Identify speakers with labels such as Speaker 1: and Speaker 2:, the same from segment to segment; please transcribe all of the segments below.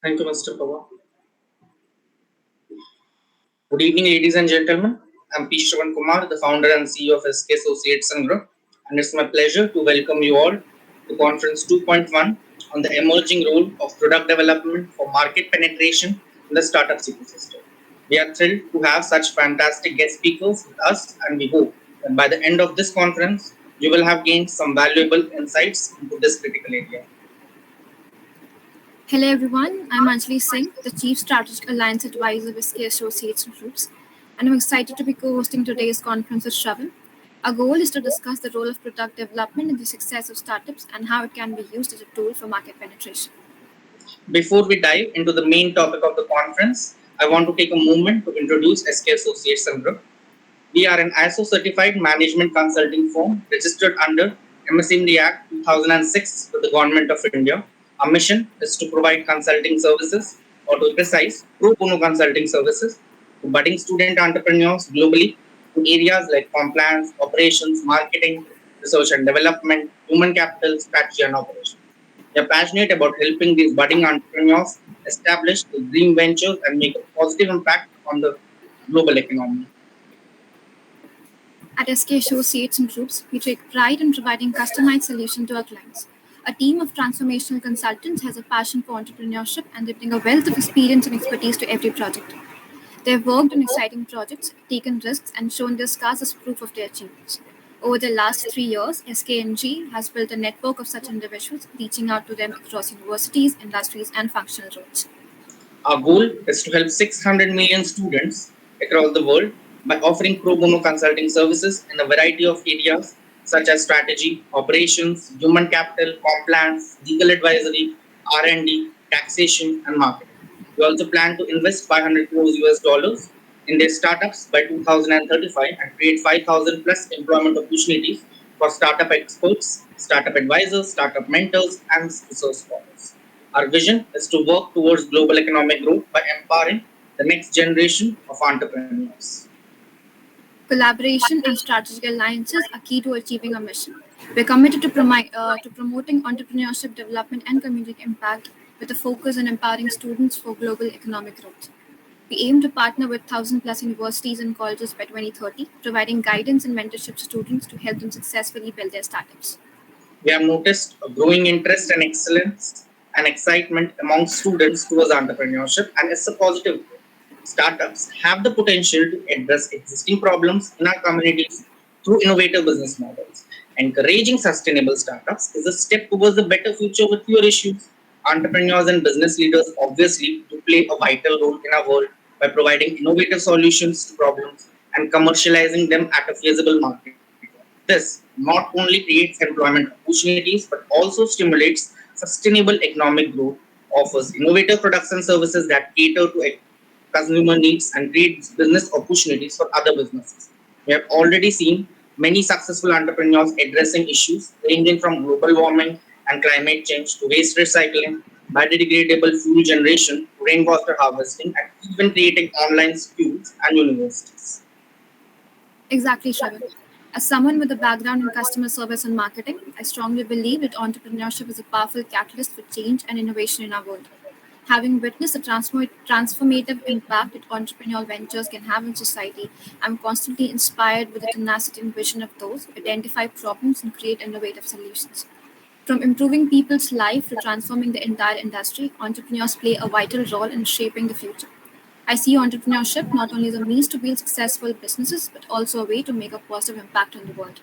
Speaker 1: Thank you, Mr. Pawar. Good evening, ladies and gentlemen. I'm P. Shravan Kumar, the founder and CEO of SK Associates and Group, and it's my pleasure to welcome you all to Conference 2.1 on the emerging role of product development for market penetration in the startup ecosystem. We are thrilled to have such fantastic guest speakers with us, and we hope that by the end of this conference, you will have gained some valuable insights into this critical area.
Speaker 2: Hello everyone, I'm Anjali Singh, the Chief Strategic Alliance Advisor with SK Associates and Groups, and I'm excited to be co-hosting today's conference with Shravan. Our goal is to discuss the role of product development in the success of startups and how it can be used as a tool for market penetration.
Speaker 1: Before we dive into the main topic of the conference, I want to take a moment to introduce SK Associates and Group. We are an ISO certified management consulting firm registered under MSMED Act 2006 with the Government of India. Our mission is to provide consulting services, or to be precise, pro bono consulting services to budding student entrepreneurs globally in areas like compliance, operations, marketing, research and development, human capital, strategy, and operations. We are passionate about helping these budding entrepreneurs establish their dream ventures and make a positive impact on the global economy.
Speaker 2: At SK Associates and Groups, we take pride in providing customized solutions to our clients. A team of transformational consultants has a passion for entrepreneurship and they bring a wealth of experience and expertise to every project. They have worked on exciting projects, taken risks, and shown their scars as proof of their achievements. Over the last 3 years, SKNG has built a network of such individuals, reaching out to them across universities, industries, and functional roles.
Speaker 1: Our goal is to help 600 million students across the world by offering pro bono consulting services in a variety of areas such as strategy, operations, human capital, compliance, legal advisory, R&D, taxation, and marketing. We also plan to invest 500 crores US dollars in their startups by 2035 and create 5,000 plus employment opportunities for startup experts, startup advisors, startup mentors, and resource scholars. Our vision is to work towards global economic growth by empowering the next generation of entrepreneurs.
Speaker 2: Collaboration and strategic alliances are key to achieving our mission. We're committed to promoting entrepreneurship development and community impact with a focus on empowering students for global economic growth. We aim to partner with 1,000 plus universities and colleges by 2030, providing guidance and mentorship to students to help them successfully build their startups.
Speaker 1: We have noticed a growing interest and excellence and excitement among students towards entrepreneurship, and it's a positive growth. Startups have the potential to address existing problems in our communities through innovative business models. Encouraging sustainable startups is a step towards a better future with fewer issues. Entrepreneurs and business leaders obviously do play a vital role in our world by providing innovative solutions to problems and commercializing them at a feasible market. This not only creates employment opportunities but also stimulates sustainable economic growth, offers innovative products and services that cater to consumer needs, and creates business opportunities for other businesses. We have already seen many successful entrepreneurs addressing issues ranging from global warming and climate change to waste recycling, biodegradable fuel generation, rainwater harvesting, and even creating online schools and universities.
Speaker 2: Exactly, Shravan. As someone with a background in customer service and marketing, I strongly believe that entrepreneurship is a powerful catalyst for change and innovation in our world. Having witnessed the transformative impact that entrepreneurial ventures can have in society, I'm constantly inspired with the tenacity and vision of those who identify problems and create innovative solutions. From improving people's life to transforming the entire industry, entrepreneurs play a vital role in shaping the future. I see entrepreneurship not only as a means to build successful businesses, but also a way to make a positive impact on the world.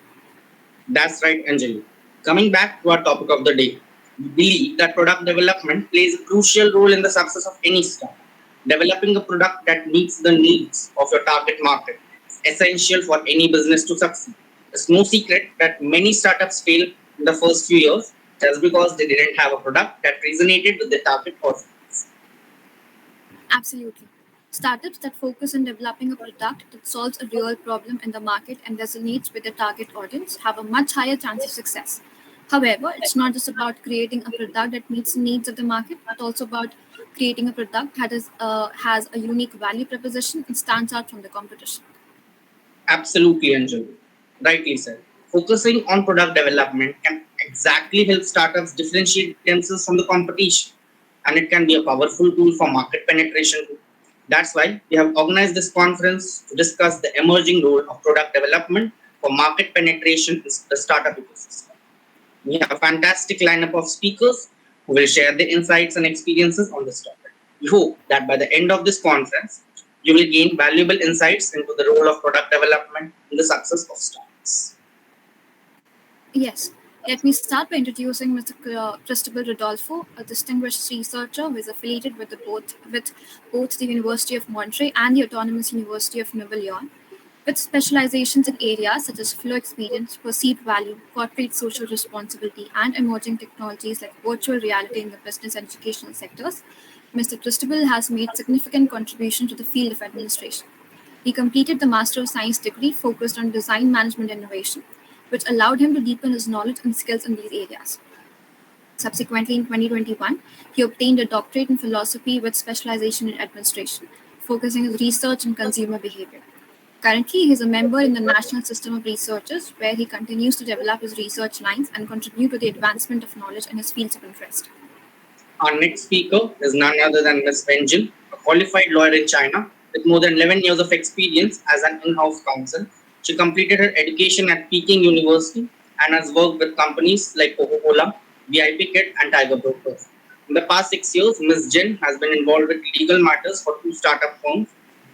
Speaker 1: That's right, Anjali. Coming back to our topic of the day, we believe that product development plays a crucial role in the success of any startup. Developing a product that meets the needs of your target market is essential for any business to succeed. It's no secret that many startups fail in the first few years just because they didn't have a product that resonated with the target audience.
Speaker 2: Absolutely. Startups that focus on developing a product that solves a real problem in the market and resonates with the target audience have a much higher chance of success. However, it's not just about creating a product that meets the needs of the market, but also about creating a product that has a unique value proposition and stands out from the competition.
Speaker 1: Absolutely, Anjali. Rightly said. Focusing on product development can exactly help startups differentiate themselves from the competition. and it can be a powerful tool for market penetration too. That's why we have organized this conference to discuss the emerging role of product development for market penetration in the startup ecosystem. We have a fantastic lineup of speakers who will share their insights and experiences on this topic. We hope that by the end of this conference, you will gain valuable insights into the role of product development in the success of startups.
Speaker 2: Yes. Let me start by introducing Mr. Cristobal Rodolfo, a distinguished researcher who is affiliated with both the University of Monterey and the Autonomous University of Nuevo Leon, with specializations in areas such as flow experience, perceived value, corporate social responsibility, and emerging technologies like virtual reality in the business and educational sectors. Mr. Cristobal has made significant contribution to the field of administration. He completed the Master of Science degree focused on design management innovation, which allowed him to deepen his knowledge and skills in these areas. Subsequently, in 2021, he obtained a doctorate in philosophy with specialization in administration, focusing his research on consumer behavior. Currently, he is a member in the National System of Researchers, where he continues to develop his research lines and contribute to the advancement of knowledge in his fields of interest.
Speaker 1: Our next speaker is none other than Ms. Wenjin, a qualified lawyer in China with more than 11 years of experience as an in-house counsel. She completed her education at Peking University and has worked with companies like Coca-Cola, VIP Kit, and Tiger Brokers. In the past 6 years, Ms. Jin has been involved with legal matters for two startup firms.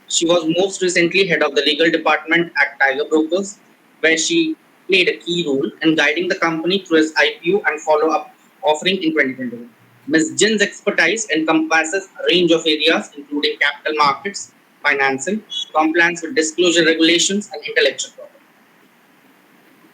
Speaker 1: She was most recently head of the legal department at Tiger Brokers, where she played a key role in guiding the company through its IPO and follow-up offering in 2021. Ms. Jin's expertise encompasses a range of areas including capital markets, financing, compliance with disclosure regulations, and intellectual property.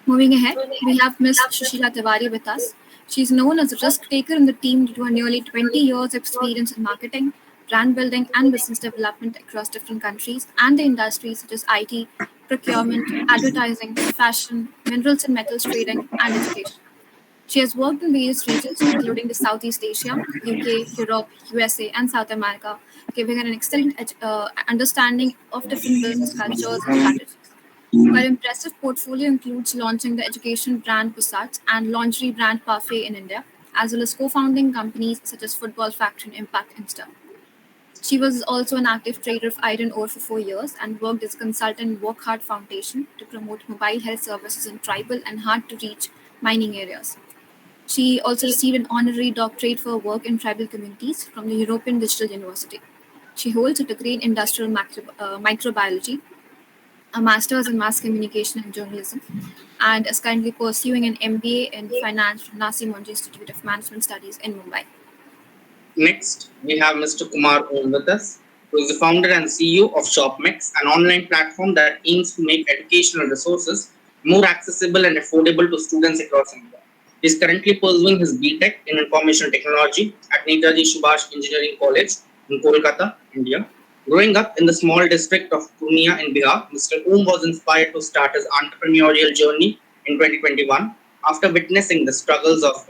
Speaker 2: Moving ahead, we have Ms. Sushila Tiwari with us. She is known as a risk taker in the team due to her nearly 20 years of experience in marketing, brand building, and business development across different countries and the industries such as IT, procurement, advertising, fashion, minerals and metals trading, and education. She has worked in various regions, including the Southeast Asia, UK, Europe, USA, and South America, giving her an excellent understanding of different business cultures and strategies. Her impressive portfolio includes launching the education brand Pusats and lingerie brand Parfait in India, as well as co-founding companies such as Football Factory and Impact Insta. She was also an active trader of iron ore for 4 years and worked as a consultant in Work Hard Foundation to promote mobile health services in tribal and hard-to-reach mining areas. She also received an honorary doctorate for her work in tribal communities from the European Digital University. She holds a degree in industrial microbiology, a master's in mass communication and journalism, and is currently pursuing an MBA in finance from Nasi Monjay Institute of Management Studies in Mumbai.
Speaker 1: Next, we have Mr. Kumar Om with us, who is the founder and CEO of ShopMix, an online platform that aims to make educational resources more accessible and affordable to students across India. He is currently pursuing his BTech in Information Technology at Netaji Subhash Engineering College in Kolkata, India. Growing up in the small district of Purnia in Bihar, Mr. Om was inspired to start his entrepreneurial journey in 2021 after witnessing the struggles of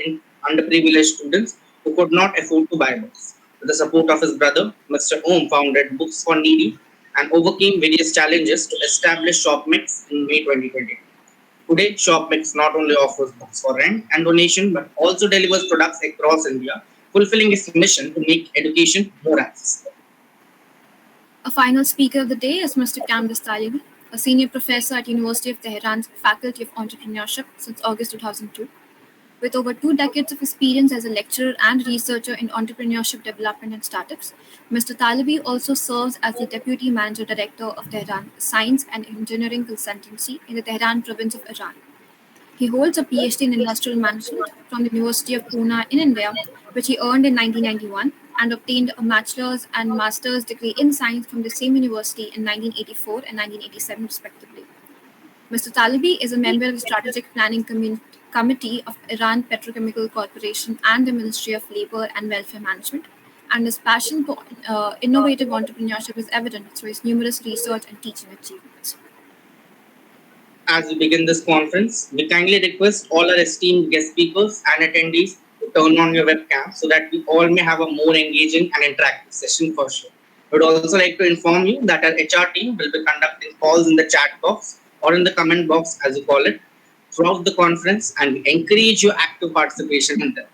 Speaker 1: underprivileged students who could not afford to buy books. With the support of his brother, Mr. Om founded Books for Needy and overcame various challenges to establish ShopMix in May 2020. Today, ShopMix not only offers books for rent and donation, but also delivers products across India, fulfilling its mission to make education more accessible.
Speaker 2: A final speaker of the day is Mr. Kamdis Talibi, a senior professor at University of Tehran's Faculty of Entrepreneurship since August 2002. With over 2 decades of experience as a lecturer and researcher in entrepreneurship development and startups, Mr. Talibi also serves as the Deputy Manager Director of Tehran Science and Engineering Consultancy in the Tehran province of Iran. He holds a PhD in Industrial Management from the University of Pune in India, which he earned in 1991, and obtained a bachelor's and master's degree in science from the same university in 1984 and 1987, respectively. Mr. Talibi is a member of the Strategic Planning Committee of Iran Petrochemical Corporation and the Ministry of Labor and Welfare Management, and his passion for innovative entrepreneurship is evident through his numerous research and teaching achievements.
Speaker 1: As we begin this conference, we kindly request all our esteemed guest speakers and attendees to turn on your webcam so that we all may have a more engaging and interactive session for sure. I would also like to inform you that our HR team will be conducting calls in the chat box or in the comment box, as you call it, throughout the conference, and we encourage your active participation in them.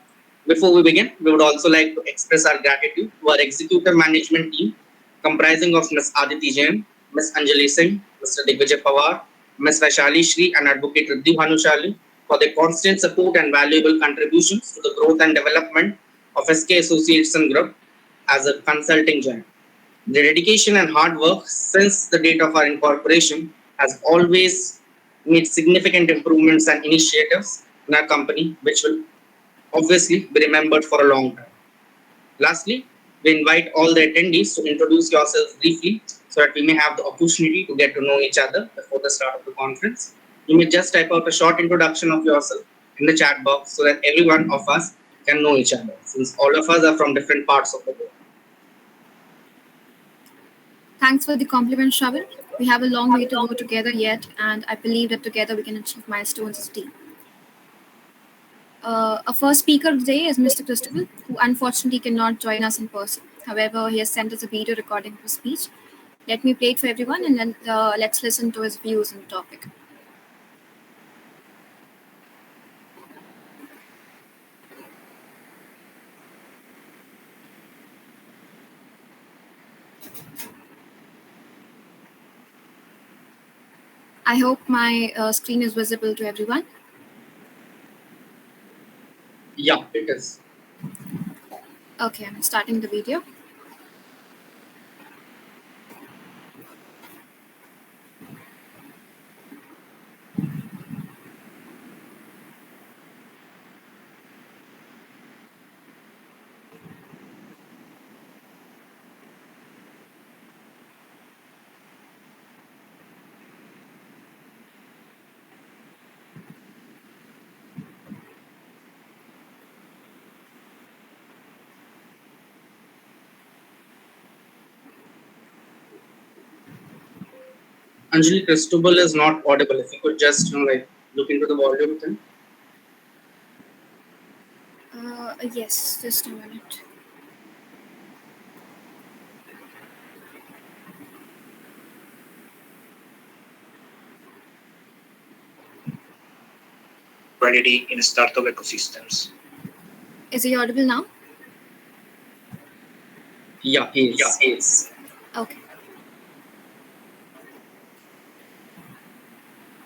Speaker 1: Before we begin, we would also like to express our gratitude to our executive management team comprising of Ms. Aditi Jain, Ms. Anjali Singh, Mr. Digvijay Pawar, Ms. Vaishali Shri and Advocate Riddhi Bhanushali for their constant support and valuable contributions to the growth and development of SK Association Group as a consulting giant. The dedication and hard work since the date of our incorporation has always made significant improvements and initiatives in our company, which will obviously be remembered for a long time. Lastly, we invite all the attendees to introduce yourselves briefly so that we may have the opportunity to get to know each other before the start of the conference. You may just type out a short introduction of yourself in the chat box so that every one of us can know each other, since all of us are from different parts of the world.
Speaker 2: Thanks for the compliment, Shravan. We have a long way to go together yet, and I believe that together we can achieve milestones as a team. Our first speaker today is Mr. Christopher, who unfortunately cannot join us in person. However, he has sent us a video recording of his speech. Let me play it for everyone, and then let's listen to his views on the topic. I hope my screen is visible to everyone.
Speaker 1: Yeah, it is.
Speaker 2: Okay, I'm starting the video.
Speaker 1: Anjali, Cristobal is not audible. If you could just look into the volume thing.
Speaker 2: Yes, just a minute.
Speaker 3: Quality in startup ecosystems.
Speaker 2: Is he audible now?
Speaker 1: Yeah, he is.
Speaker 2: Okay.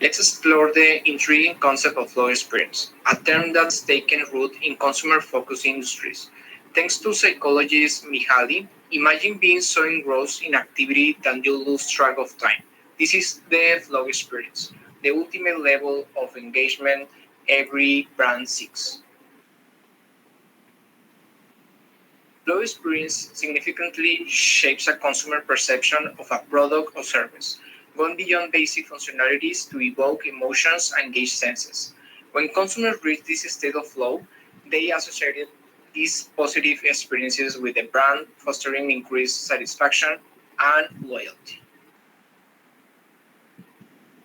Speaker 3: Let's explore the intriguing concept of flow experience, a term that's taken root in consumer-focused industries. Thanks to psychologist Mihaly, imagine being so engrossed in activity that you lose track of time. This is the flow experience, the ultimate level of engagement every brand seeks. Flow experience significantly shapes a consumer perception of a product or service, going beyond basic functionalities to evoke emotions and engage senses. When consumers reach this state of flow, they associate these positive experiences with the brand, fostering increased satisfaction and loyalty.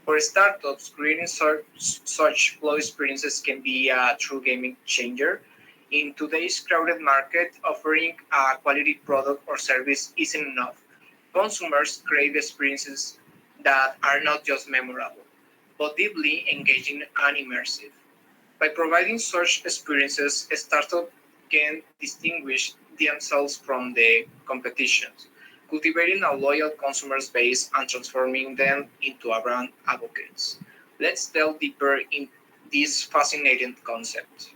Speaker 3: For startups, creating such flow experiences can be a true game changer. In today's crowded market, offering a quality product or service isn't enough. Consumers crave experiences that are not just memorable, but deeply engaging and immersive. By providing such experiences, startups can distinguish themselves from the competition, cultivating a loyal consumer base and transforming them into a brand advocates. Let's delve deeper in this fascinating concept.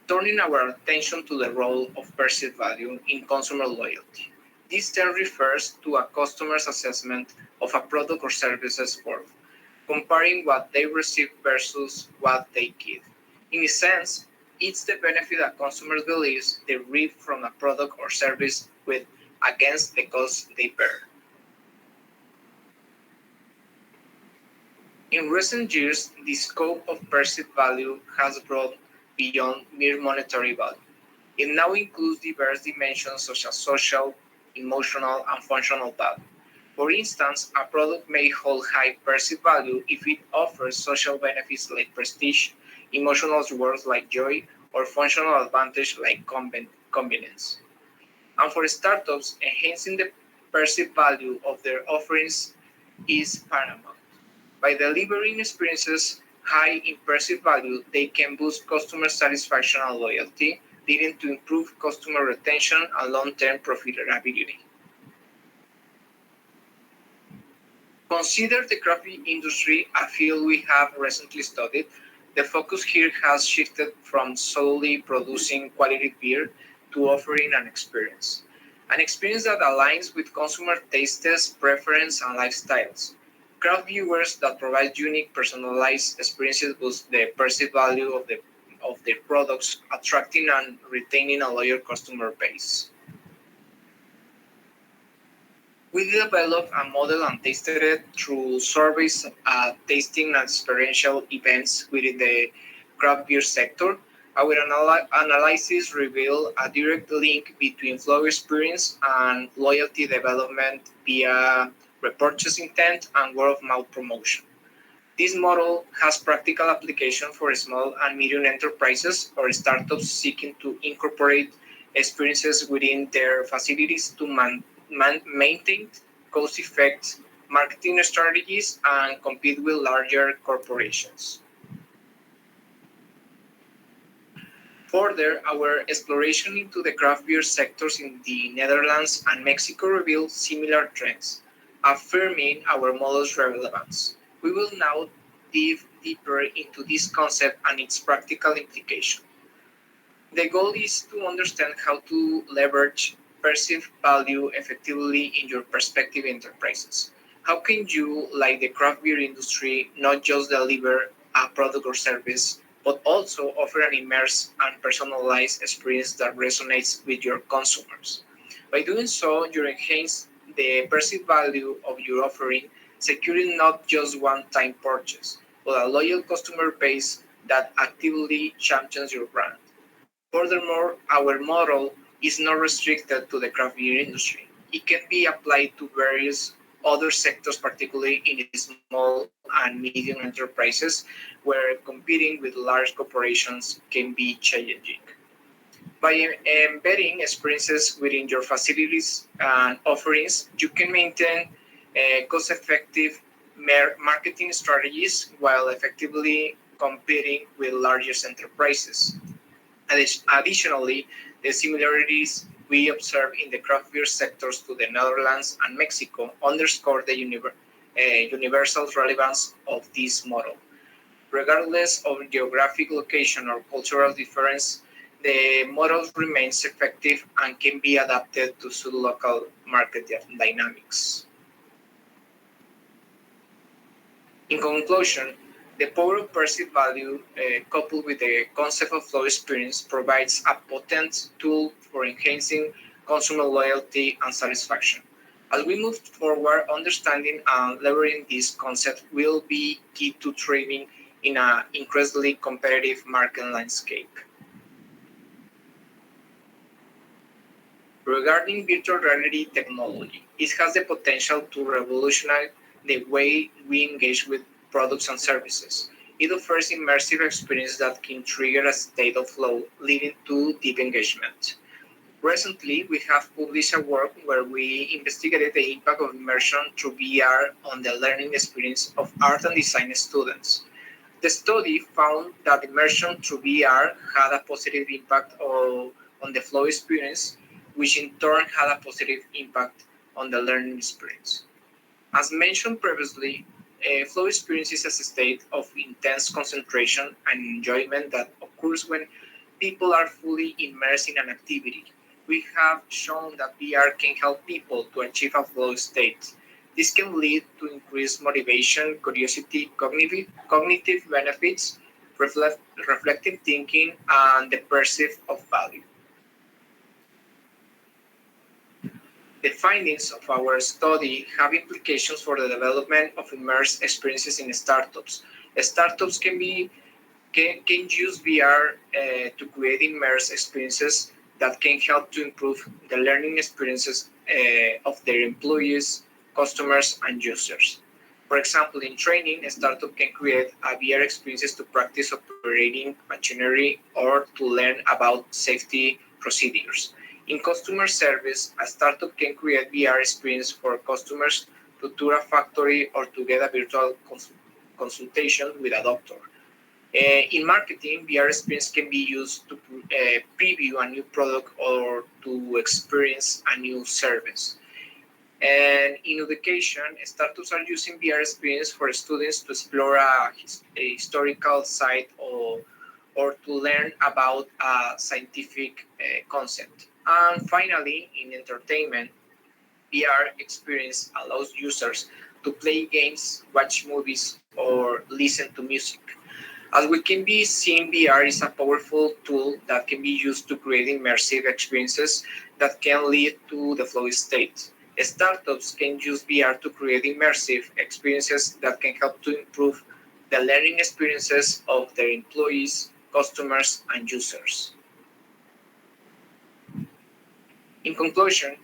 Speaker 3: Turning our attention to the role of perceived value in consumer loyalty. This term refers to a customer's assessment of a product or service's worth, comparing what they receive versus what they give. In a sense, it's the benefit a customer believes they reap from a product or service with against the cost they bear. In recent years, the scope of perceived value has grown beyond mere monetary value. It now includes diverse dimensions such as social, emotional, and functional value. For instance, a product may hold high perceived value if it offers social benefits like prestige, emotional rewards like joy, or functional advantage like convenience. And for startups, enhancing the perceived value of their offerings is paramount. By delivering experiences high in perceived value, they can boost customer satisfaction and loyalty, leading to improved customer retention and long-term profitability. Consider the craft beer industry, a field we have recently studied. The focus here has shifted from solely producing quality beer to offering an experience that aligns with consumer tastes, preference, and lifestyles. Craft brewers that provide unique, personalized experiences boost the perceived value of their products, attracting and retaining a loyal customer base. We developed a model and tested it through surveys, tasting, and experiential events within the craft beer sector. Our analysis revealed a direct link between flow experience and loyalty development via repurchase intent and word of mouth promotion. This model has practical application for small and medium enterprises or startups seeking to incorporate experiences within their facilities to maintain cost-effective marketing strategies and compete with larger corporations. Further, our exploration into the craft beer sectors in the Netherlands and Mexico revealed similar trends, affirming our model's relevance. We will now dive deeper into this concept and its practical implication. The goal is to understand how to leverage perceived value effectively in your prospective enterprises. How can you, like the craft beer industry, not just deliver a product or service, but also offer an immersive and personalized experience that resonates with your consumers? By doing so, you enhance the perceived value of your offering, securing not just one-time purchase, but a loyal customer base that actively champions your brand. Furthermore, our model is not restricted to the craft beer industry. It can be applied to various other sectors, particularly in small and medium enterprises, where competing with large corporations can be challenging. By embedding experiences within your facilities and offerings, you can maintain cost-effective marketing strategies while effectively competing with largest enterprises. Additionally, the similarities we observe in the craft beer sectors to the Netherlands and Mexico underscore the universal relevance of this model. Regardless of geographic location or cultural difference, the model remains effective and can be adapted to suit local market dynamics. In conclusion, the power of perceived value, coupled with the concept of flow experience, provides a potent tool for enhancing consumer loyalty and satisfaction. As we move forward, understanding and leveraging this concept will be key to thriving in an increasingly competitive market landscape. Regarding virtual reality technology, it has the potential to revolutionize the way we engage with products and services. It offers immersive experiences that can trigger a state of flow, leading to deep engagement. Recently, we have published a work where we investigated the impact of immersion through VR on the learning experience of art and design students. The study found that immersion through VR had a positive impact on the flow experience, which in turn had a positive impact on the learning experience. As mentioned previously, flow experience is a state of intense concentration and enjoyment that occurs when people are fully immersed in an activity. We have shown that VR can help people to achieve a flow state. This can lead to increased motivation, curiosity, cognitive benefits, reflective thinking, and the perceived of value. The findings of our study have implications for the development of immersive experiences in startups. Startups can use VR to create immersive experiences that can help to improve the learning experiences of their employees, customers, and users. For example, in training, a startup can create a VR experiences to practice operating machinery or to learn about safety procedures. In customer service, a startup can create VR experience for customers to tour a factory or to get a virtual consultation with a doctor. In marketing, VR experience can be used to preview a new product or to experience a new service. And in education, startups are using VR experience for students to explore a historical site or to learn about a scientific concept. And finally, in entertainment, VR experience allows users to play games, watch movies, or listen to music. As we can be seeing, VR is a powerful tool that can be used to create immersive experiences that can lead to the flow state. Startups can use VR to create immersive experiences that can help to improve the learning experiences of their employees, customers, and users. In conclusion,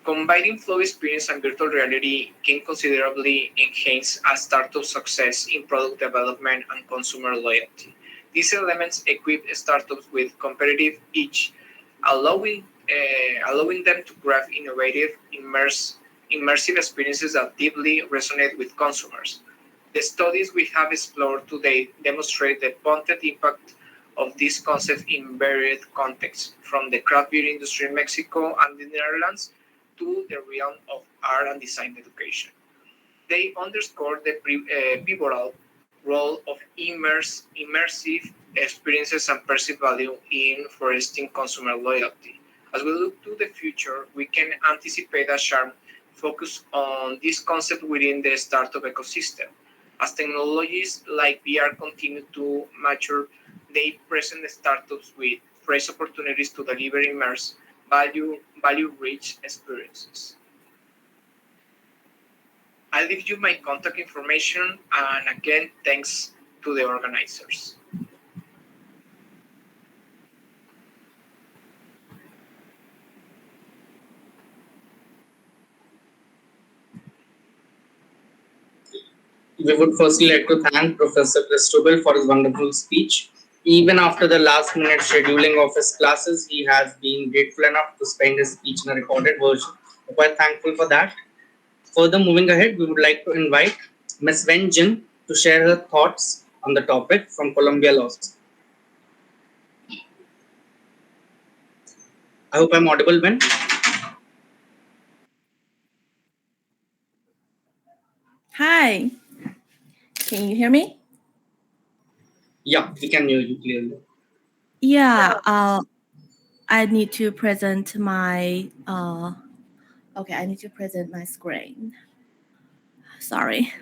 Speaker 3: combining flow experience and virtual reality can considerably enhance a startup success in product development and consumer loyalty. These elements equip startups with competitive edge, allowing them to craft innovative, immersive experiences that deeply resonate with consumers. The studies we have explored today demonstrate the potent impact of this concept in varied contexts, from the craft beer industry in Mexico and the Netherlands to the realm of art and design education. They underscore the pivotal role of immersive experiences and perceived value in fostering consumer loyalty. As we look to the future, we can anticipate a sharp focus on this concept within the startup ecosystem. As technologies like VR continue to mature, they present startups with fresh opportunities to deliver immersive, value-rich experiences. I'll leave you my contact information, and again, thanks to the organizers.
Speaker 1: We would firstly like to thank Professor Cristobal for his wonderful speech. Even after the last minute scheduling of his classes, he has been grateful enough to spend his speech in a recorded version. We're quite thankful for that. Further moving ahead, we would like to invite Ms. Wen Jin to share her thoughts on the topic from Columbia Law School. I hope I'm audible, Wen.
Speaker 4: Hi, can you hear me?
Speaker 1: Yeah, we can hear you clearly.
Speaker 4: Yeah, I need to present my, okay, I need to present my screen. Sorry.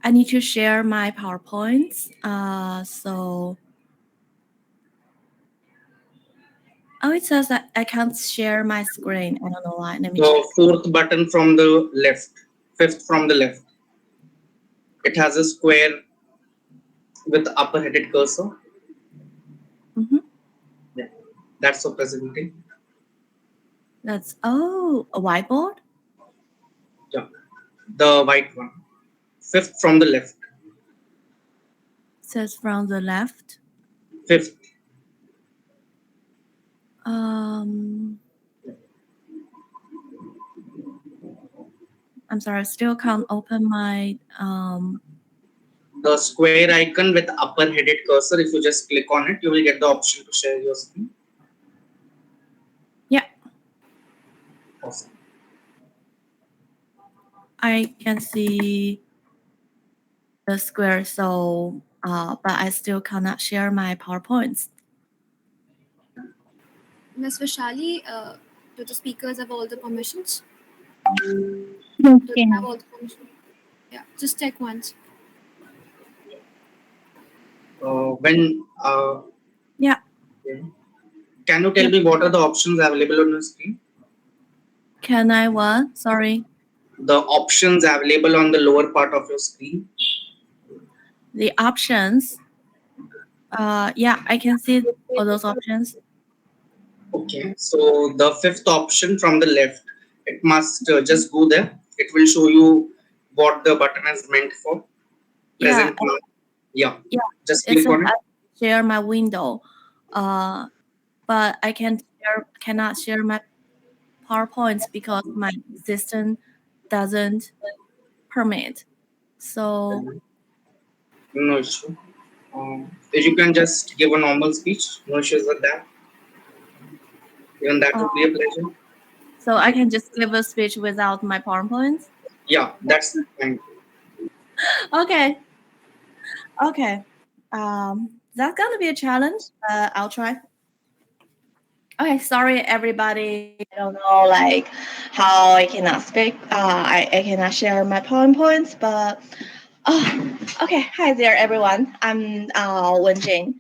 Speaker 4: I need to share my PowerPoints. Oh, it says that I can't share my screen. I don't know why. Let me check.
Speaker 1: The fourth button from the left, fifth from the left. It has a square with upper headed cursor.
Speaker 4: Mm-hmm.
Speaker 1: Yeah, that's for presenting.
Speaker 4: That's, oh, a whiteboard?
Speaker 1: Yeah, the white one. Fifth from the left.
Speaker 4: It says from the left.
Speaker 1: Fifth.
Speaker 4: I'm sorry, I still can't open my,
Speaker 1: The square icon with upper headed cursor, if you just click on it, you will get the option to share your screen.
Speaker 4: yeah,
Speaker 1: Awesome.
Speaker 4: I can see the square, so, but I still cannot share my PowerPoints.
Speaker 2: Ms. Vishali, do the speakers have all the permissions?
Speaker 5: Yes,
Speaker 2: Do they have all the permissions? Yeah, just check once.
Speaker 4: Yeah.
Speaker 1: Can you tell me what are the options available on your screen?
Speaker 4: Can I what? Sorry.
Speaker 1: The options available on the lower part of your screen.
Speaker 4: The options. Yeah, I can see all those options.
Speaker 1: Okay, so the fifth option from the left, it must just go there. It will show you what the button is meant for.
Speaker 4: Yeah,
Speaker 1: Present mark. Yeah.
Speaker 4: Yeah,
Speaker 1: Just
Speaker 4: it's
Speaker 1: click
Speaker 4: so
Speaker 1: on it.
Speaker 4: I share my window, but I cannot share my PowerPoints because my system doesn't permit. So
Speaker 1: No issue. If you can just give a normal speech, no issues with that. Even that
Speaker 4: uh,
Speaker 1: would be a pleasure.
Speaker 4: so I can just give a speech without my PowerPoints.
Speaker 1: Yeah, that's fine.
Speaker 4: Okay, okay. That's gonna be a challenge. I'll try. Okay, sorry everybody. I don't know like how I cannot speak. I cannot share my PowerPoints, but okay. Hi there, everyone. I'm Wenjing.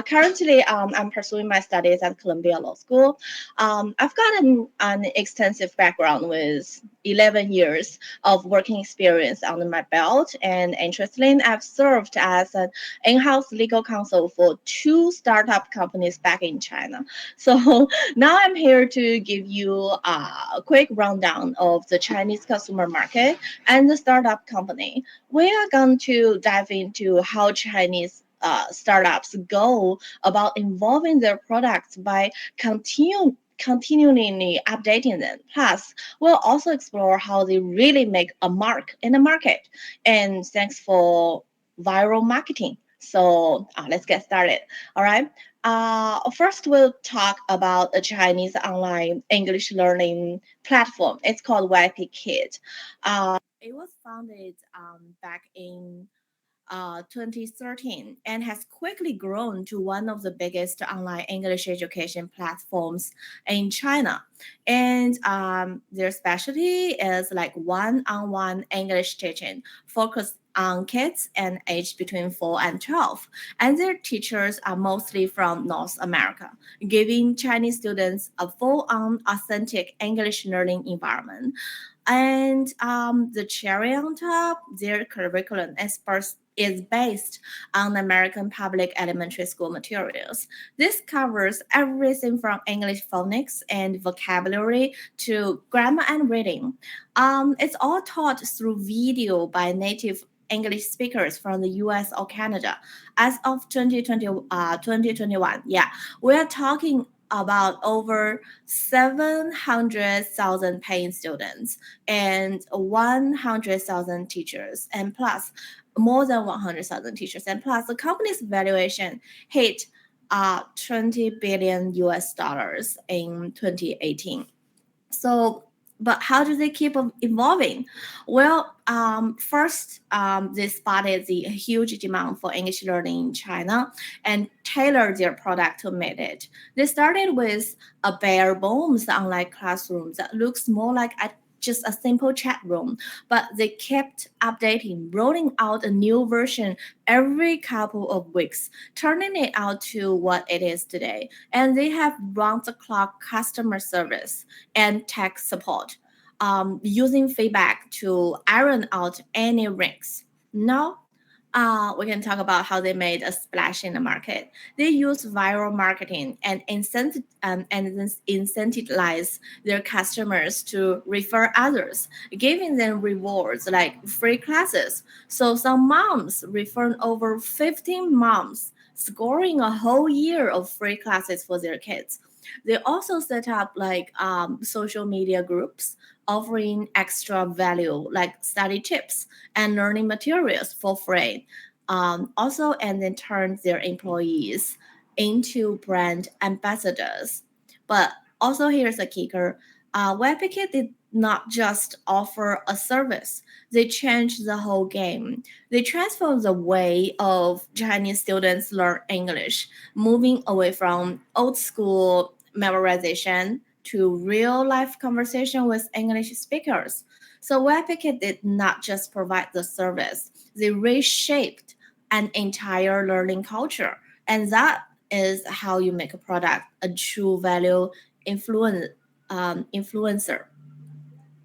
Speaker 4: Currently, I'm pursuing my studies at Columbia Law School. I've got an extensive background with 11 years of working experience under my belt, and interestingly, I've served as an in-house legal counsel for two startup companies back in China. So now I'm here to give you a quick rundown of the Chinese consumer market and the startup company. We are going to dive into how Chinese startups go about involving their products by continually updating them. Plus, we'll also explore how they really make a mark in the market. And thanks for viral marketing. So let's get started. All right. First, we'll talk about a Chinese online English learning platform. It's called YP Kid. It was founded back in 2013 and has quickly grown to one of the biggest online English education platforms in China. And their specialty is like one-on-one English teaching focused on kids and aged between 4 and 12. And their teachers are mostly from North America, giving Chinese students a full-on authentic English learning environment. And the cherry on top, their curriculum is based on American public elementary school materials. This covers everything from English phonics and vocabulary to grammar and reading. It's all taught through video by native English speakers from the US or Canada. As of 2021, yeah, we are talking about over 700,000 paying students and 100,000 teachers, and plus more than 100,000 teachers, and plus the company's valuation hit 20 billion US dollars in 2018. So, but how do they keep evolving? Well, first, they spotted the huge demand for English learning in China and tailored their product to meet it. They started with a bare bones online classroom that looks more like just a simple chat room, but they kept updating, rolling out a new version every couple of weeks, turning it out to what it is today. And they have round the clock customer service and tech support, using feedback to iron out any wrinkles. Now, we can talk about how they made a splash in the market. They use viral marketing and incentivize their customers to refer others, giving them rewards like free classes. So some moms referred over 15 moms, scoring a whole year of free classes for their kids. They also set up like social media groups offering extra value like study tips and learning materials for free. Also, and then turn their employees into brand ambassadors. But also, here's a kicker: WebKit did not just offer a service; they changed the whole game. They transformed the way of Chinese students learn English, moving away from old school memorization to real life conversation with English speakers. So WebKit did not just provide the service; they reshaped an entire learning culture, and that is how you make a product a true value influencer.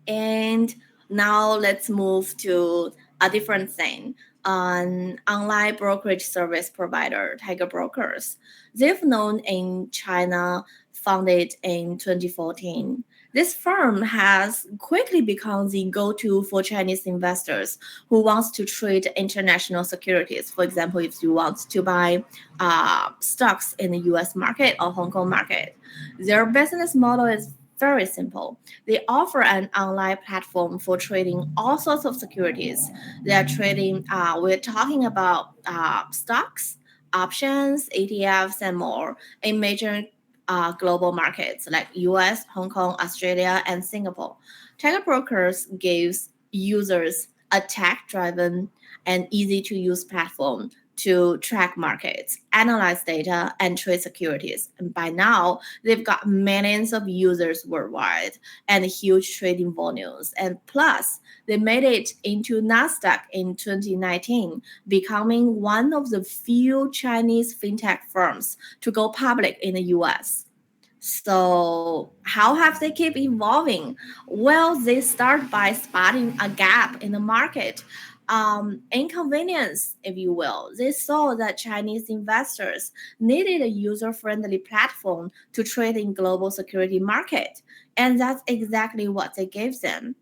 Speaker 4: And now let's move to a different thing. An online brokerage service provider, Tiger Brokers. They've known in China, founded in 2014. This firm has quickly become the go-to for Chinese investors who wants to trade international securities. For example, if you want to buy stocks in the US market or Hong Kong market, their business model is very simple. They offer an online platform for trading all sorts of securities. They are trading, we're talking about stocks, options, ETFs, and more in major global markets like US, Hong Kong, Australia, and Singapore. Tiger Brokers gives users a tech-driven and easy-to-use platform to track markets, analyze data, and trade securities. And by now, they've got millions of users worldwide and huge trading volumes. And plus, they made it into Nasdaq in 2019, becoming one of the few Chinese fintech firms to go public in the US. So how have they keep evolving? Well, they start by spotting a gap in the market, inconvenience, if you will. They saw that Chinese investors needed a user-friendly platform to trade in global security market, and that's exactly what they gave them.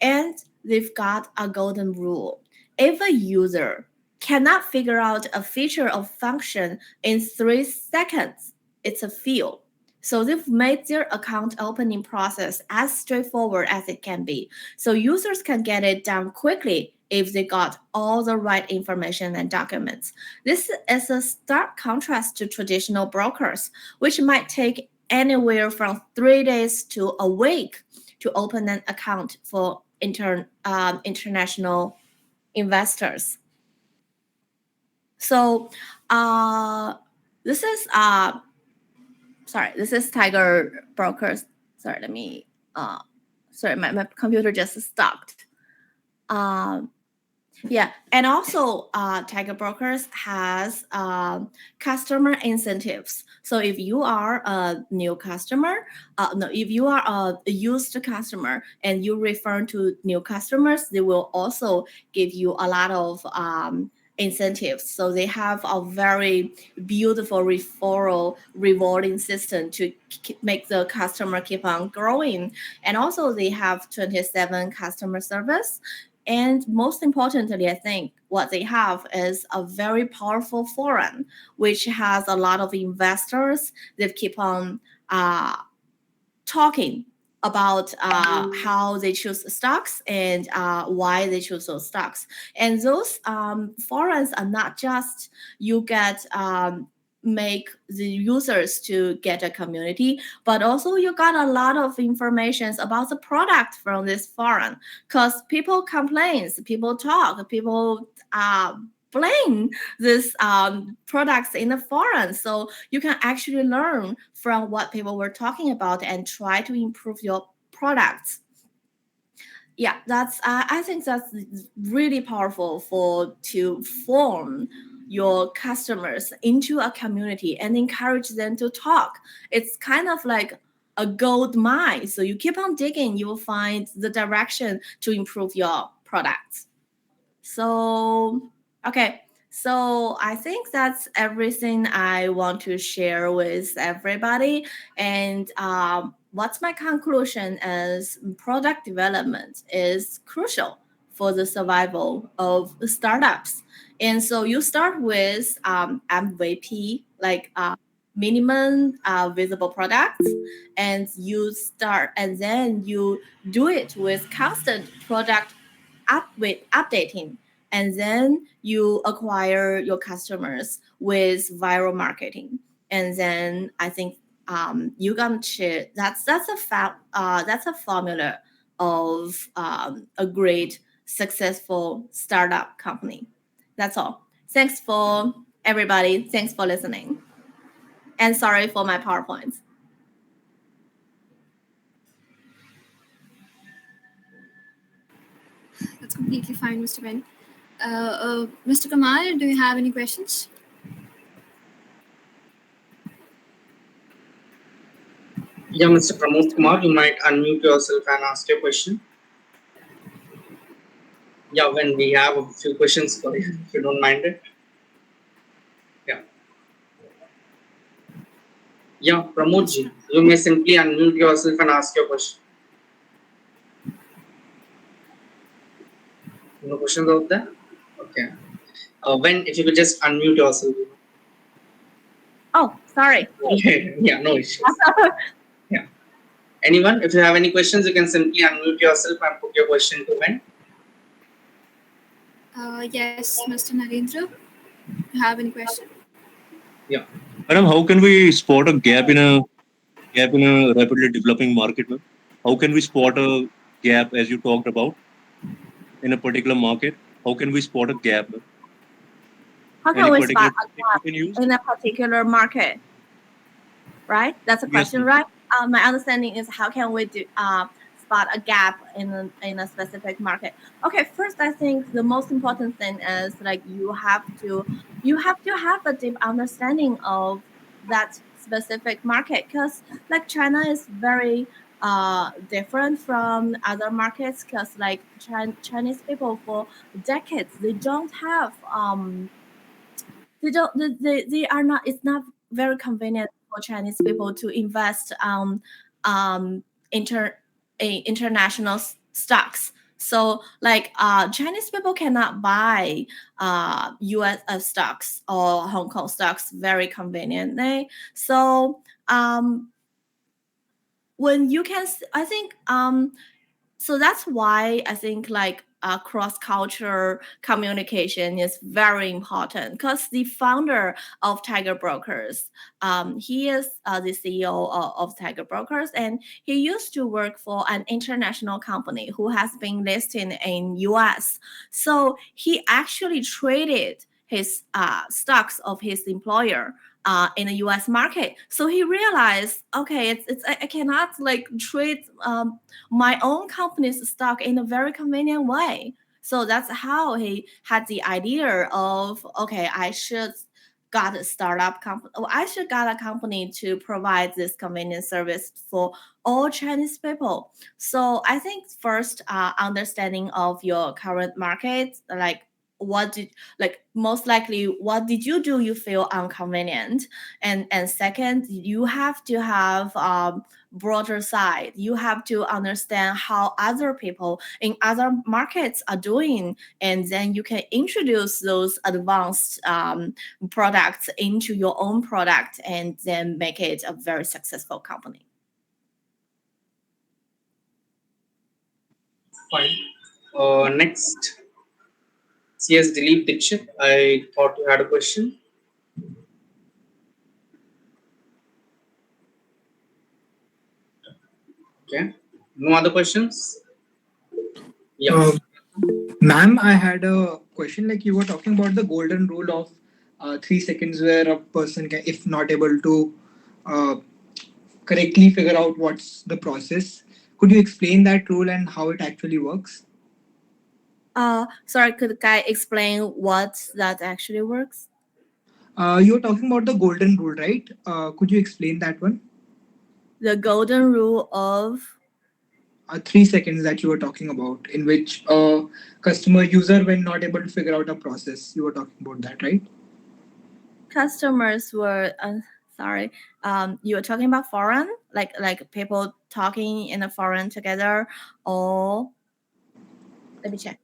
Speaker 4: And they've got a golden rule. If a user cannot figure out a feature or function in 3 seconds, it's a fail. So they've made their account opening process as straightforward as it can be. So users can get it done quickly if they got all the right information and documents. This is a stark contrast to traditional brokers, which might take anywhere from 3 days to a week to open an account for international investors. So this is this is Tiger Brokers. Sorry, let me sorry, my computer just stopped. Yeah, and also Tiger Brokers has customer incentives. So if you are a new customer, if you are a used customer and you refer to new customers, they will also give you a lot of incentives. So they have a very beautiful referral rewarding system to make the customer keep on growing. And also they have 27 customer service. And most importantly, I think what they have is a very powerful forum, which has a lot of investors that keep on talking about how they choose stocks and why they choose those stocks. And those forums are not just you get make the users to get a community, but also you got a lot of information about the product from this forum, because people complains, people talk, people blame these products in the forum. So you can actually learn from what people were talking about and try to improve your products. Yeah, that's I think that's really powerful to form your customers into a community and encourage them to talk. It's kind of like a gold mine. So you keep on digging, you will find the direction to improve your products. So, okay. So I think that's everything I want to share with everybody. And what's my conclusion is product development is crucial for the survival of startups. And so you start with MVP, like minimum visible products, and you start, and then you do it with constant product updating, and then you acquire your customers with viral marketing. And then I think you can share that's a formula of a great successful startup company. That's all. Thanks for everybody. Thanks for listening. And sorry for my PowerPoints.
Speaker 2: That's completely fine, Mr. Ben. Mr. Kamal, do you have any questions?
Speaker 1: Yeah, Mr. Pramod Kumar, you might unmute yourself and ask your question. Yeah, when we have a few questions for you, if you don't mind it. Yeah. Yeah, Pramodji, you may simply unmute yourself and ask your question. No questions out there? Okay. When, if you could just unmute yourself.
Speaker 4: Oh, sorry.
Speaker 1: Yeah, no issues. Yeah. Anyone, if you have any questions, you can simply unmute yourself and put your question to When.
Speaker 2: Yes, Mr. Narendra, you have any question?
Speaker 6: Madam, how can we spot a gap in a rapidly developing market, ma'am? How can we spot a gap as you talked about in a particular market? How can we spot a gap, ma'am?
Speaker 4: How
Speaker 6: Any
Speaker 4: can we
Speaker 6: particular
Speaker 4: spot a
Speaker 6: technique we can use?
Speaker 4: gap in a particular market? Right? That's a
Speaker 6: Yes,
Speaker 4: question,
Speaker 6: ma'am.
Speaker 4: right? My understanding is how can we spot a gap in a specific market? Okay, first I think the most important thing is like you have to have a deep understanding of that specific market, because like China is very different from other markets, because like Chinese people for decades they are not, it's not very convenient for Chinese people to invest um international stocks. So like Chinese people cannot buy US stocks or Hong Kong stocks very conveniently. So when you can I think so that's why I think like cross-cultural communication is very important, because the founder of Tiger Brokers, he is the CEO of Tiger Brokers, and he used to work for an international company who has been listed in US. So he actually traded his stocks of his employer in the US market. So he realized, okay, I cannot like trade my own company's stock in a very convenient way. So that's how he had the idea of, okay, I should got a startup company. I should got a company to provide this convenient service for all Chinese people. So I think first, understanding of your current market, like what did, like most likely what did you do you feel inconvenient, and second, you have to have broader side. You have to understand how other people in other markets are doing, and then you can introduce those advanced products into your own product, and then make it a very successful company.
Speaker 1: Fine. Next, CS Dilip Dixit. I thought you had a question. Okay. No other questions? Yeah.
Speaker 5: Ma'am, I had a question. Like you were talking about the golden rule of 3 seconds, where a person can, if not able to uh, correctly figure out what's the process, could you explain that rule and how it actually works?
Speaker 4: Sorry, could I explain what that actually works?
Speaker 5: You were talking about the golden rule, right? Could you explain that one?
Speaker 4: The golden rule of
Speaker 5: 3 seconds that you were talking about, in which a customer user, when not able to figure out a process, you were talking about that, right?
Speaker 4: customers were sorry, you were talking about foreign, like people talking in a foreign together, or let me check.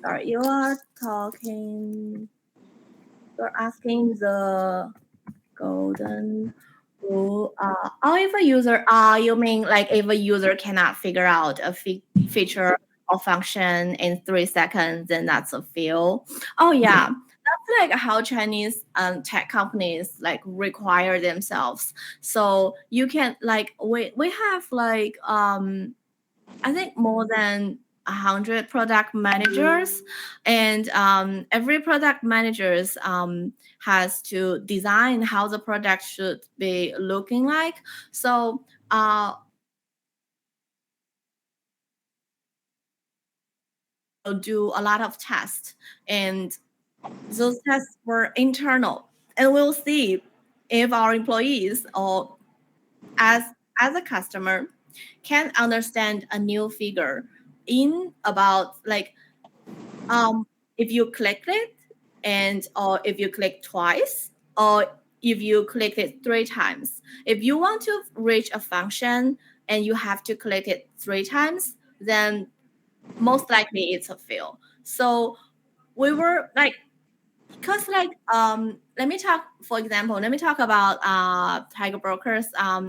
Speaker 4: Sorry, you're asking the golden rule. Oh, if a user, you mean like if a user cannot figure out a feature or function in 3 seconds, then that's a fail. Oh yeah, that's like how Chinese tech companies like require themselves. So you can like we have like I think more than 100 product managers, and every product managers has to design how the product should be looking like. So do a lot of tests, and those tests were internal, and we'll see if our employees or as a customer can understand a new figure in about like if you click it and or if you click twice, or if you click it 3 times. If you want to reach a function and you have to click it 3 times, then most likely it's a fail. So we were like, because like let me talk, for example, let me talk about Tiger Brokers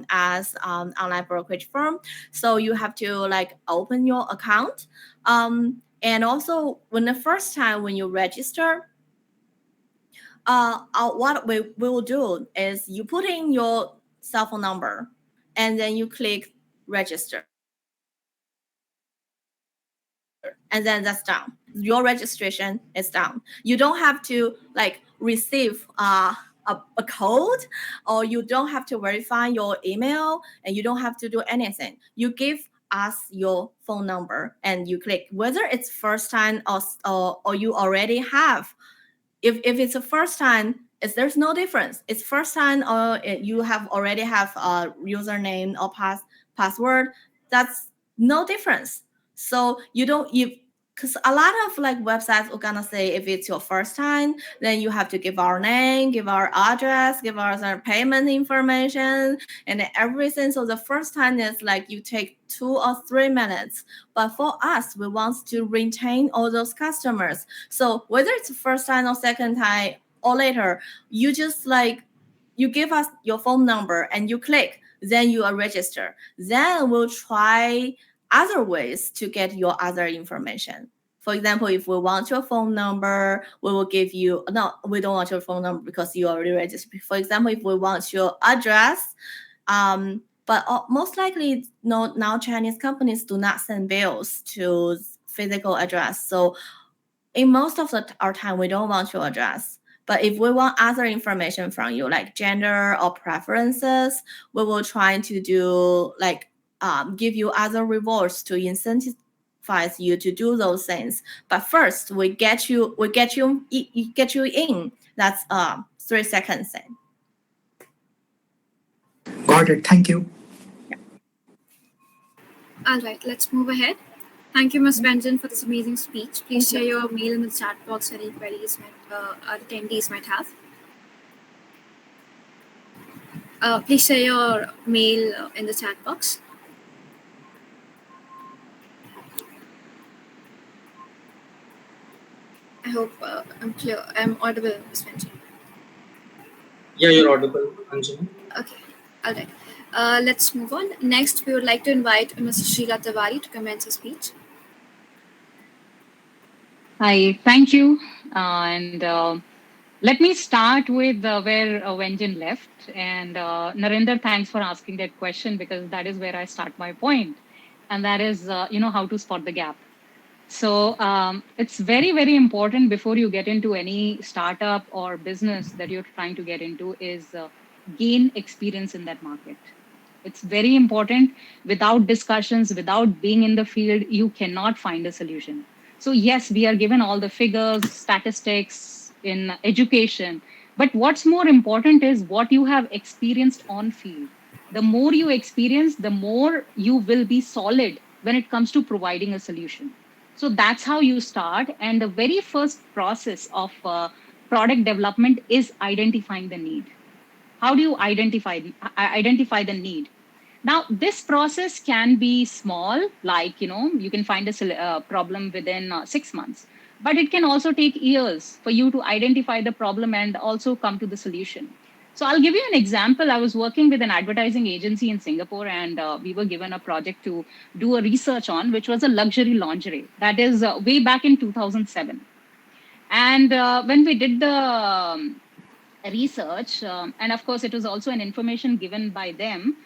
Speaker 4: as online brokerage firm. So you have to like open your account, and also when the first time when you register, what we will do is you put in your cell phone number and then you click register, and then that's done. Your registration is done. You don't have to like receive a code, or you don't have to verify your email, and you don't have to do anything. You give us your phone number and you click whether it's first time or you already have. If it's a first time, there's no difference. It's first time or you have already have a username or password. That's no difference. So you don't, because a lot of like websites are gonna say if it's your first time, then you have to give our name, give our address, give our payment information, and everything. So the first time is like you take 2 or 3 minutes. But for us, we want to retain all those customers. So whether it's first time or second time or later, you just like you give us your phone number and you click, then you are registered. Then we'll try other ways to get your other information. For example, if we want your phone number, we will give you, no, we don't want your phone number because you already registered. For example, if we want your address, but most likely no, now Chinese companies do not send bills to physical address. So in most of our time, we don't want your address. But if we want other information from you, like gender or preferences, we will try to do like give you other rewards to incentivize you to do those things. But first, we get you in. That's 3 seconds thing.
Speaker 5: Got it. Thank you.
Speaker 2: All right, let's move ahead. Thank you, Ms. Benjamin, for this amazing speech. Please share your mail in the chat box for any queries our attendees might have. Please share your mail in the chat box. I hope I'm clear. I'm audible, Ms. Benjamin.
Speaker 1: Yeah, you're audible, Anjana.
Speaker 2: Okay, all right. Let's move on. Next, we would like to invite Ms. Sheila Tawari to commence her speech.
Speaker 7: Hi, thank you. And let me start with where Wenjin left. And Narendra, thanks for asking that question, because that is where I start my point. And that is, how to spot the gap. So it's very, very important before you get into any startup or business that you're trying to get into is gain experience in that market. It's very important. Without discussions, without being in the field, you cannot find a solution. So yes, we are given all the figures, statistics in education, but what's more important is what you have experienced on field. The more you experience, the more you will be solid when it comes to providing a solution. So that's how you start. And the very first process of product development is identifying the need. How do you identify the need? Now, this process can be small, like, you can find a problem within 6 months, but it can also take years for you to identify the problem and also come to the solution. So I'll give you an example. I was working with an advertising agency in Singapore, and we were given a project to do a research on, which was a luxury lingerie. That is way back in 2007. And when we did the research, and of course, it was also an information given by them,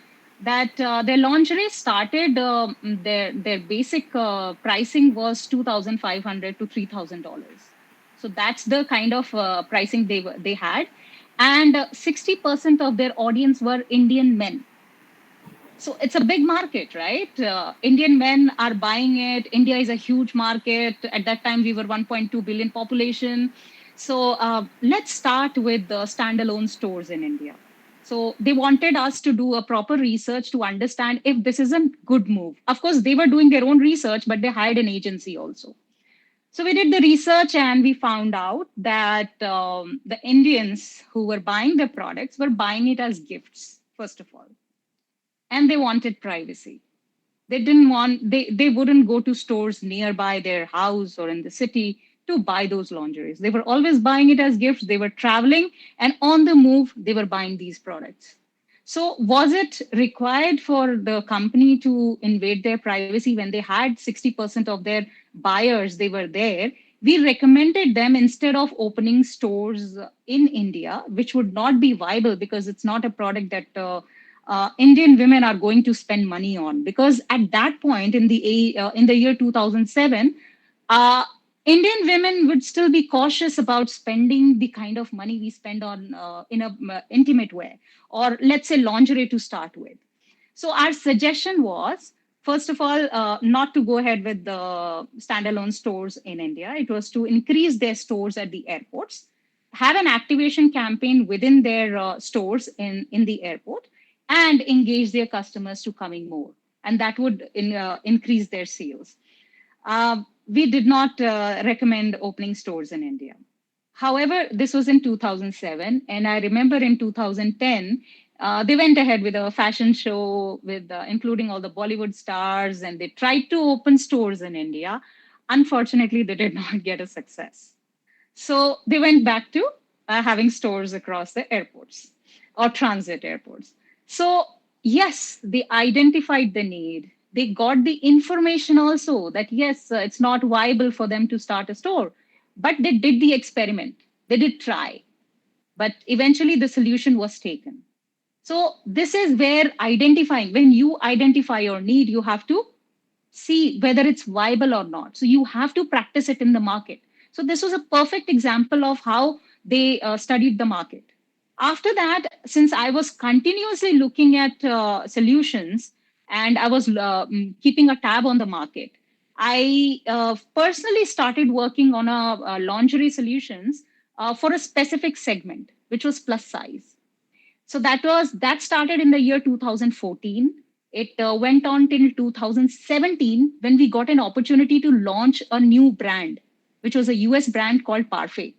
Speaker 7: that their lingerie started, their basic pricing was $2,500 to $3,000. So that's the kind of pricing they had. And 60% of their audience were Indian men. So it's a big market, right? Indian men are buying it. India is a huge market. At that time, we were 1.2 billion population. So let's start with the standalone stores in India. So they wanted us to do a proper research to understand if this is a good move. Of course, they were doing their own research, but they hired an agency also. So we did the research and we found out that the Indians who were buying the products were buying it as gifts, first of all, and they wanted privacy. They didn't want, they wouldn't go to stores nearby their house or in the city to buy those lingeries. They were always buying it as gifts. They were traveling and on the move, they were buying these products. So was it required for the company to invade their privacy when they had 60% of their buyers, they were there? We recommended them instead of opening stores in India, which would not be viable because it's not a product that Indian women are going to spend money on. Because at that point in the year 2007, uh, Indian women would still be cautious about spending the kind of money we spend on in a intimate wear, or let's say lingerie to start with. So our suggestion was, first of all, not to go ahead with the standalone stores in India. It was to increase their stores at the airports, have an activation campaign within their stores in the airport, and engage their customers to coming more. And that would increase their sales. We did not recommend opening stores in India. However, this was in 2007, and I remember in 2010, they went ahead with a fashion show with including all the Bollywood stars, and they tried to open stores in India. Unfortunately, they did not get a success. So they went back to having stores across the airports or transit airports. So, yes, they identified the need. They got the information also that, yes, it's not viable for them to start a store, but they did the experiment. They did try, but eventually the solution was taken. So, this is where identifying, when you identify your need, you have to see whether it's viable or not. So you have to practice it in the market. So this was a perfect example of how they studied the market. After that, since I was continuously looking at solutions and I was keeping a tab on the market, I personally started working on a lingerie solutions for a specific segment, which was plus size. So that started in the year 2014. It went on till 2017 when we got an opportunity to launch a new brand, which was a US brand called Parfait.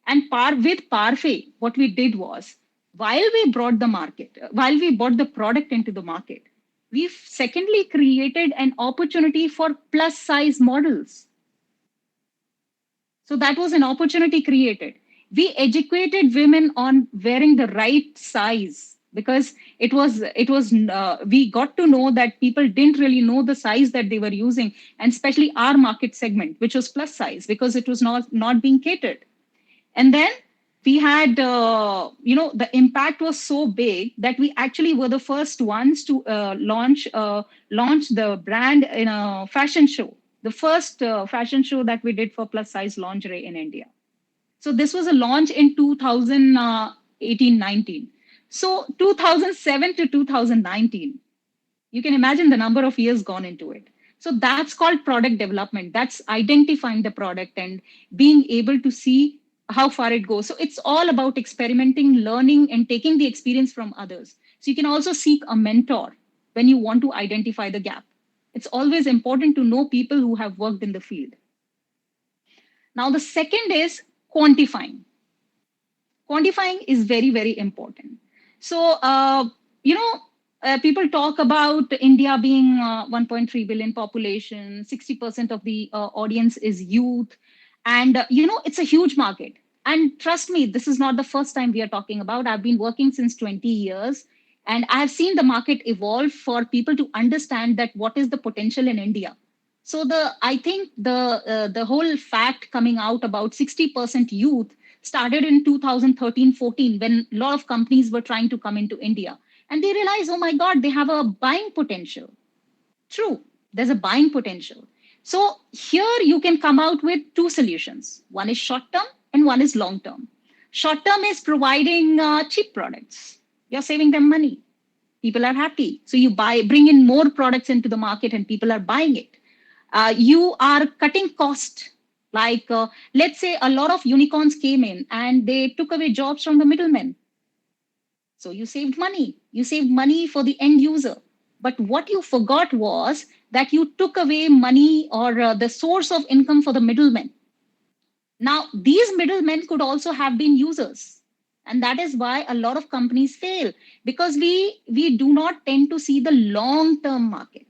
Speaker 7: And with Parfait, what we did was, while we brought the product into the market, we secondly created an opportunity for plus size models. So that was an opportunity created. We educated women on wearing the right size because we got to know that people didn't really know the size that they were using, and especially our market segment, which was plus size, because it was not being catered. And then we had the impact was so big that we actually were the first ones to launch the brand in a fashion show, the first fashion show that we did for plus size lingerie in India. So this was a launch in 2018-19. So 2007 to 2019, you can imagine the number of years gone into it. So that's called product development. That's identifying the product and being able to see how far it goes. So it's all about experimenting, learning, and taking the experience from others. So you can also seek a mentor when you want to identify the gap. It's always important to know people who have worked in the field. Now, the second is quantifying. Quantifying is very, very important. So, people talk about India being 1.3 billion population, 60% of the audience is youth. And, it's a huge market. And trust me, this is not the first time we are talking about. I've been working since 20 years. And I have seen the market evolve for people to understand that what is the potential in India. So I think the whole fact coming out about 60% youth started in 2013-14 when a lot of companies were trying to come into India. And they realized, oh my God, they have a buying potential. True, there's a buying potential. So here you can come out with two solutions. One is short term and one is long term. Short term is providing cheap products. You're saving them money. People are happy. So you bring in more products into the market and people are buying it. You are cutting cost. Like, let's say a lot of unicorns came in and they took away jobs from the middlemen. So you saved money. You saved money for the end user. But what you forgot was that you took away money or the source of income for the middlemen. Now, these middlemen could also have been users. And that is why a lot of companies fail, because we do not tend to see the long-term market.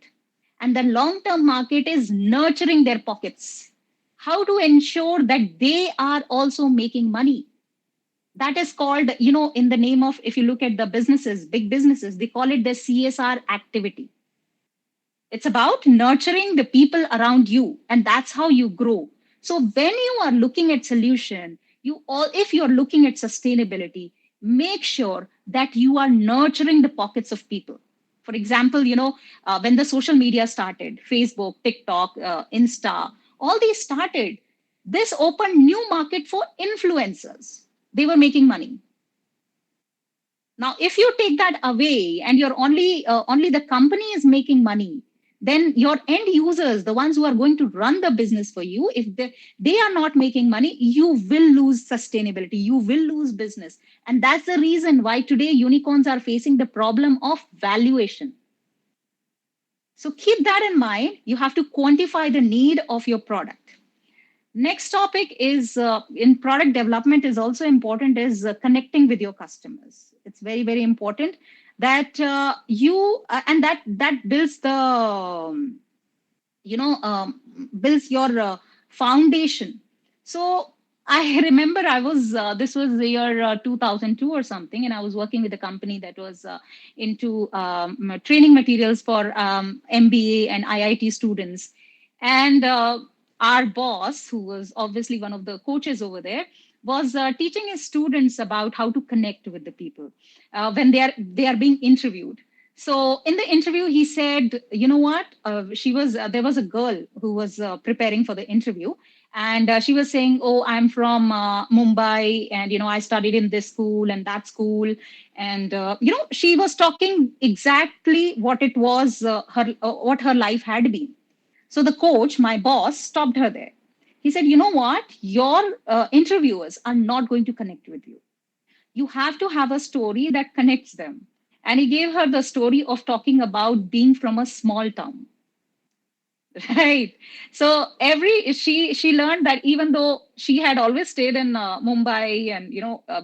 Speaker 7: And the long-term market is nurturing their pockets. How to ensure that they are also making money? That is called, in the name of, if you look at the businesses, big businesses, they call it the CSR activity. It's about nurturing the people around you, and that's how you grow. So when you are looking at solution, if you're looking at sustainability, make sure that you are nurturing the pockets of people. For example, when the social media started, Facebook, TikTok, Insta, all these started, this opened new market for influencers. They were making money. Now, if you take that away and you're only the company is making money, then your end users, the ones who are going to run the business for you, if they are not making money, you will lose sustainability, you will lose business. And that's the reason why today unicorns are facing the problem of valuation. So keep that in mind. You have to quantify the need of your product. Next topic is in product development is also important, is connecting with your customers. It's very, very important that and that builds the builds your foundation. So I remember this was the year 2002 or something, and I was working with a company that was into training materials for MBA and IIT students. And our boss, who was obviously one of the coaches over there, was teaching his students about how to connect with the people when they are being interviewed. So in the interview, he said, you know what? There was a girl who was preparing for the interview, and she was saying, "Oh, I'm from Mumbai, and I studied in this school and that school," and she was talking exactly what it was what her life had been. So the coach, my boss, stopped her there. He said, "You know what? Your interviewers are not going to connect with you. You have to have a story that connects them." And he gave her the story of talking about being from a small town. Right. So she learned that even though she had always stayed in Mumbai and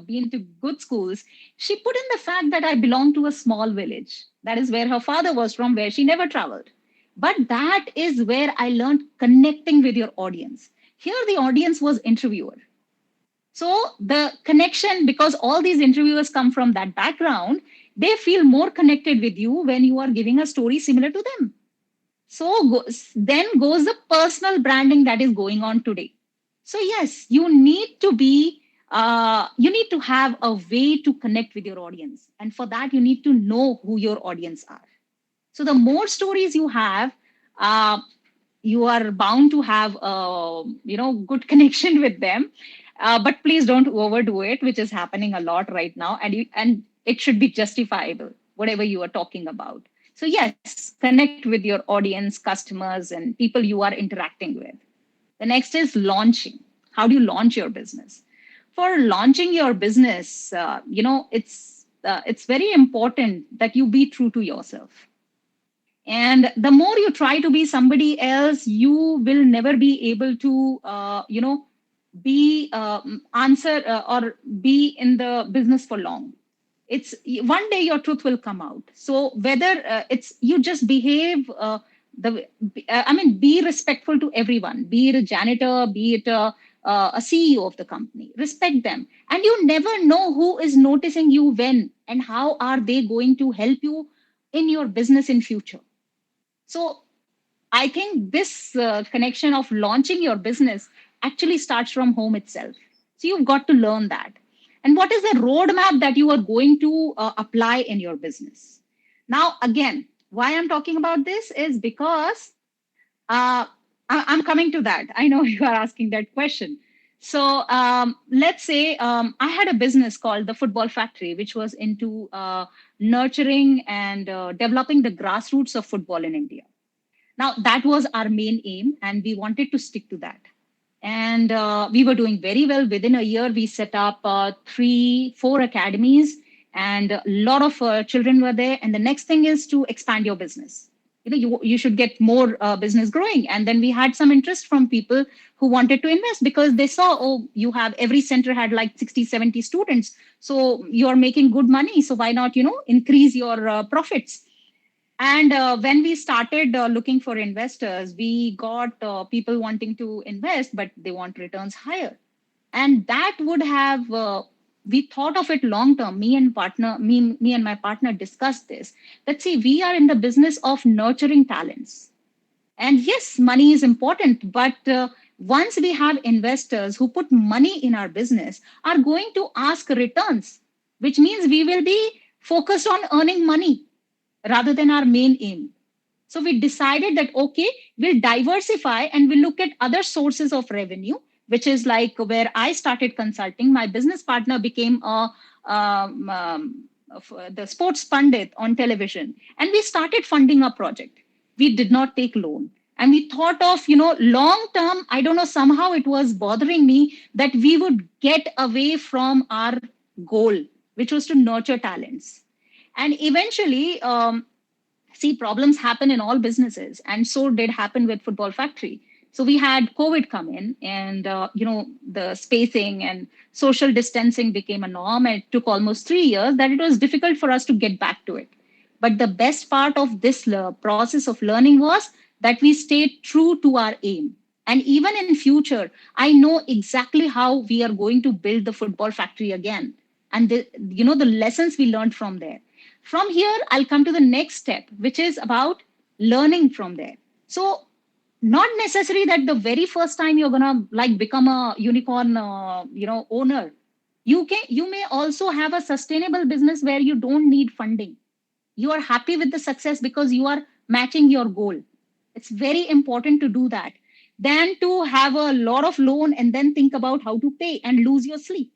Speaker 7: been to good schools, she put in the fact that I belong to a small village. That is where her father was from, where she never traveled. But that is where I learned connecting with your audience. Here the audience was interviewer. So the connection, because all these interviewers come from that background, they feel more connected with you when you are giving a story similar to them. So then goes the personal branding that is going on today. So yes, you need to have a way to connect with your audience. And for that, you need to know who your audience are. So the more stories you have, you are bound to have good connection with them. But please don't overdo it, which is happening a lot right now. And it should be justifiable, whatever you are talking about. So yes, connect with your audience, customers, and people you are interacting with. The next is launching. How do you launch your business? For launching your business, it's very important that you be true to yourself. And the more you try to be somebody else, you will never be able to, be answer or be in the business for long. It's one day your truth will come out. So whether it's you just behave be respectful to everyone, be it a janitor, be it a CEO of the company. Respect them, and you never know who is noticing you when and how are they going to help you in your business in future. So I think this connection of launching your business actually starts from home itself. So you've got to learn that. And what is the roadmap that you are going to apply in your business? Now, again, why I'm talking about this is because I'm coming to that. I know you are asking that question. So let's say I had a business called the Football Factory, which was into nurturing and developing the grassroots of football in India. Now, that was our main aim, and we wanted to stick to that. And we were doing very well. Within a year, we set up 3-4 academies, and a lot of children were there. And the next thing is to expand your business. You should get more business growing. And then we had some interest from people who wanted to invest because they saw, oh, you have every center had like 60, 70 students. So you're making good money. So why not, increase your profits? And when we started looking for investors, we got people wanting to invest, but they want returns higher. And that would have, we thought of it long term. Me and my partner discussed this. That see, we are in the business of nurturing talents. And yes, money is important, but once we have investors who put money in our business, are going to ask returns, which means we will be focused on earning money rather than our main aim. So we decided that, okay, we'll diversify and we'll look at other sources of revenue, which is like where I started consulting. My business partner became the sports pundit on television. And we started funding our project. We did not take loan. And we thought of, long term, I don't know, somehow it was bothering me that we would get away from our goal, which was to nurture talents. And eventually, see, problems happen in all businesses, and so did happen with Football Factory. So we had COVID come in, and the spacing and social distancing became a norm. And it took almost 3 years that it was difficult for us to get back to it. But the best part of this process of learning was that we stayed true to our aim. And even in future, I know exactly how we are going to build the Football Factory again, and the lessons we learned from there. From here, I'll come to the next step, which is about learning from there. So not necessary that the very first time you're gonna become a unicorn, owner. You may also have a sustainable business where you don't need funding. You are happy with the success because you are matching your goal. It's very important to do that than to have a lot of loan and then think about how to pay and lose your sleep.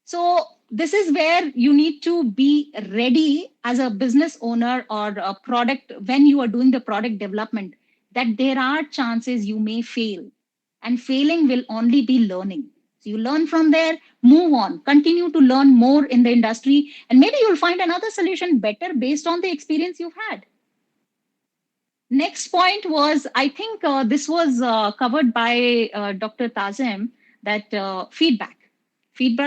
Speaker 7: So this is where you need to be ready as a business owner or a product when you are doing the product development, that there are chances you may fail, and failing will only be learning. So you learn from there, move on, continue to learn more in the industry, and maybe you'll find another solution better based on the experience you've had. Next point was, I think this was covered by Dr. Tazim, that feedback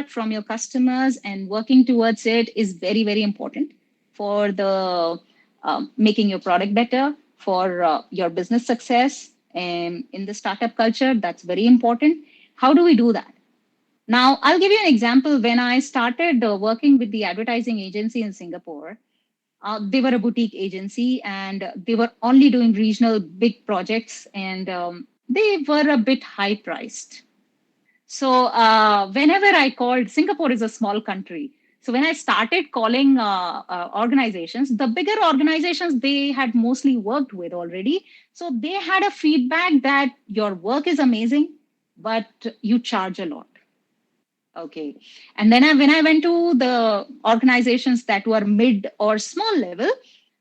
Speaker 7: from your customers and working towards it is very, very important for the making your product better, for your business success. And in the startup culture, that's very important. How do we do that? Now, I'll give you an example. When I started working with the advertising agency in Singapore, they were a boutique agency and they were only doing regional big projects, and they were a bit high priced. So whenever I called, Singapore is a small country. So when I started calling organizations, the bigger organizations they had mostly worked with already. So they had a feedback that your work is amazing, but you charge a lot. Okay. And then when I went to the organizations that were mid or small level,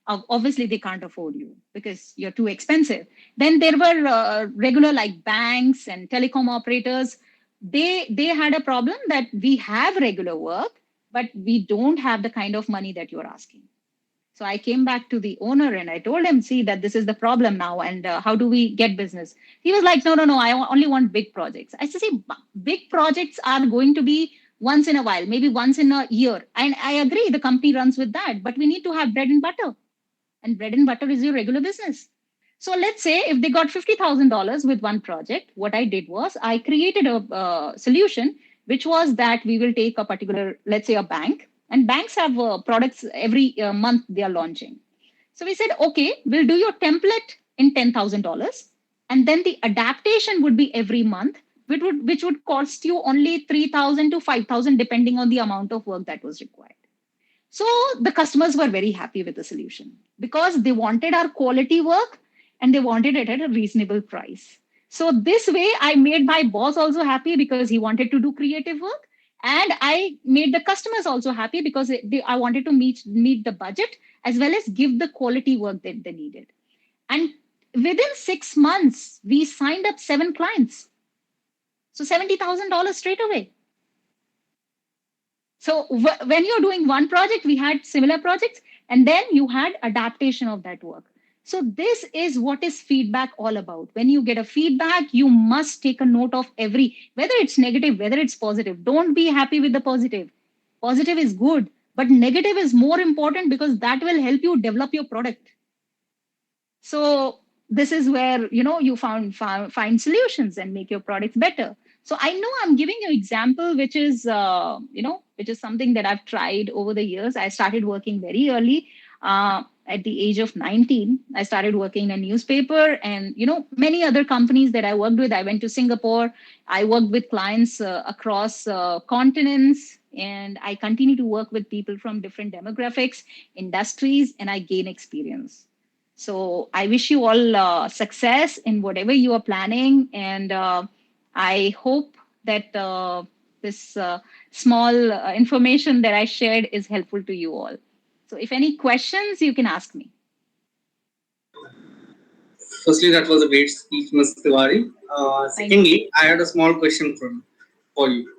Speaker 7: obviously they can't afford you because you're too expensive. Then there were regular like banks and telecom operators. They had a problem that we have regular work, but we don't have the kind of money that you're asking. So I came back to the owner and I told him, see, that this is the problem now, and how do we get business? He was like, no, I only want big projects. I said, see, big projects are going to be once in a while, maybe once in a year. And I agree, the company runs with that, but we need to have bread and butter. And bread and butter is your regular business. So let's say if they got $50,000 with one project, what I did was I created a solution, which was that we will take a particular, let's say a bank, and banks have products every month they are launching. So we said, okay, we'll do your template in $10,000. And then the adaptation would be every month, which would cost you only $3,000 to $5,000, depending on the amount of work that was required. So the customers were very happy with the solution because they wanted our quality work and they wanted it at a reasonable price. So this way, I made my boss also happy because he wanted to do creative work. And I made the customers also happy because I wanted to meet the budget as well as give the quality work that they needed. And within 6 months, we signed up 7 clients. So $70,000 straight away. So when you're doing one project, we had similar projects, and then you had adaptation of that work. So this is what is feedback all about. When you get a feedback, you must take a note of whether it's negative, whether it's positive. Don't be happy with the positive. Positive is good, but negative is more important because that will help you develop your product. So this is where you find solutions and make your products better. So I know I'm giving you example, which is which is something that I've tried over the years. I started working very early. At the age of 19, I started working in a newspaper, and many other companies that I worked with. I went to Singapore. I worked with clients across continents, and I continue to work with people from different demographics, industries, and I gain experience. So I wish you all success in whatever you are planning, and I hope that this small information that I shared is helpful to you all. So if any questions, you can ask me.
Speaker 1: Firstly, that was a great speech, Ms. Tiwari. Secondly, I had a small question for you.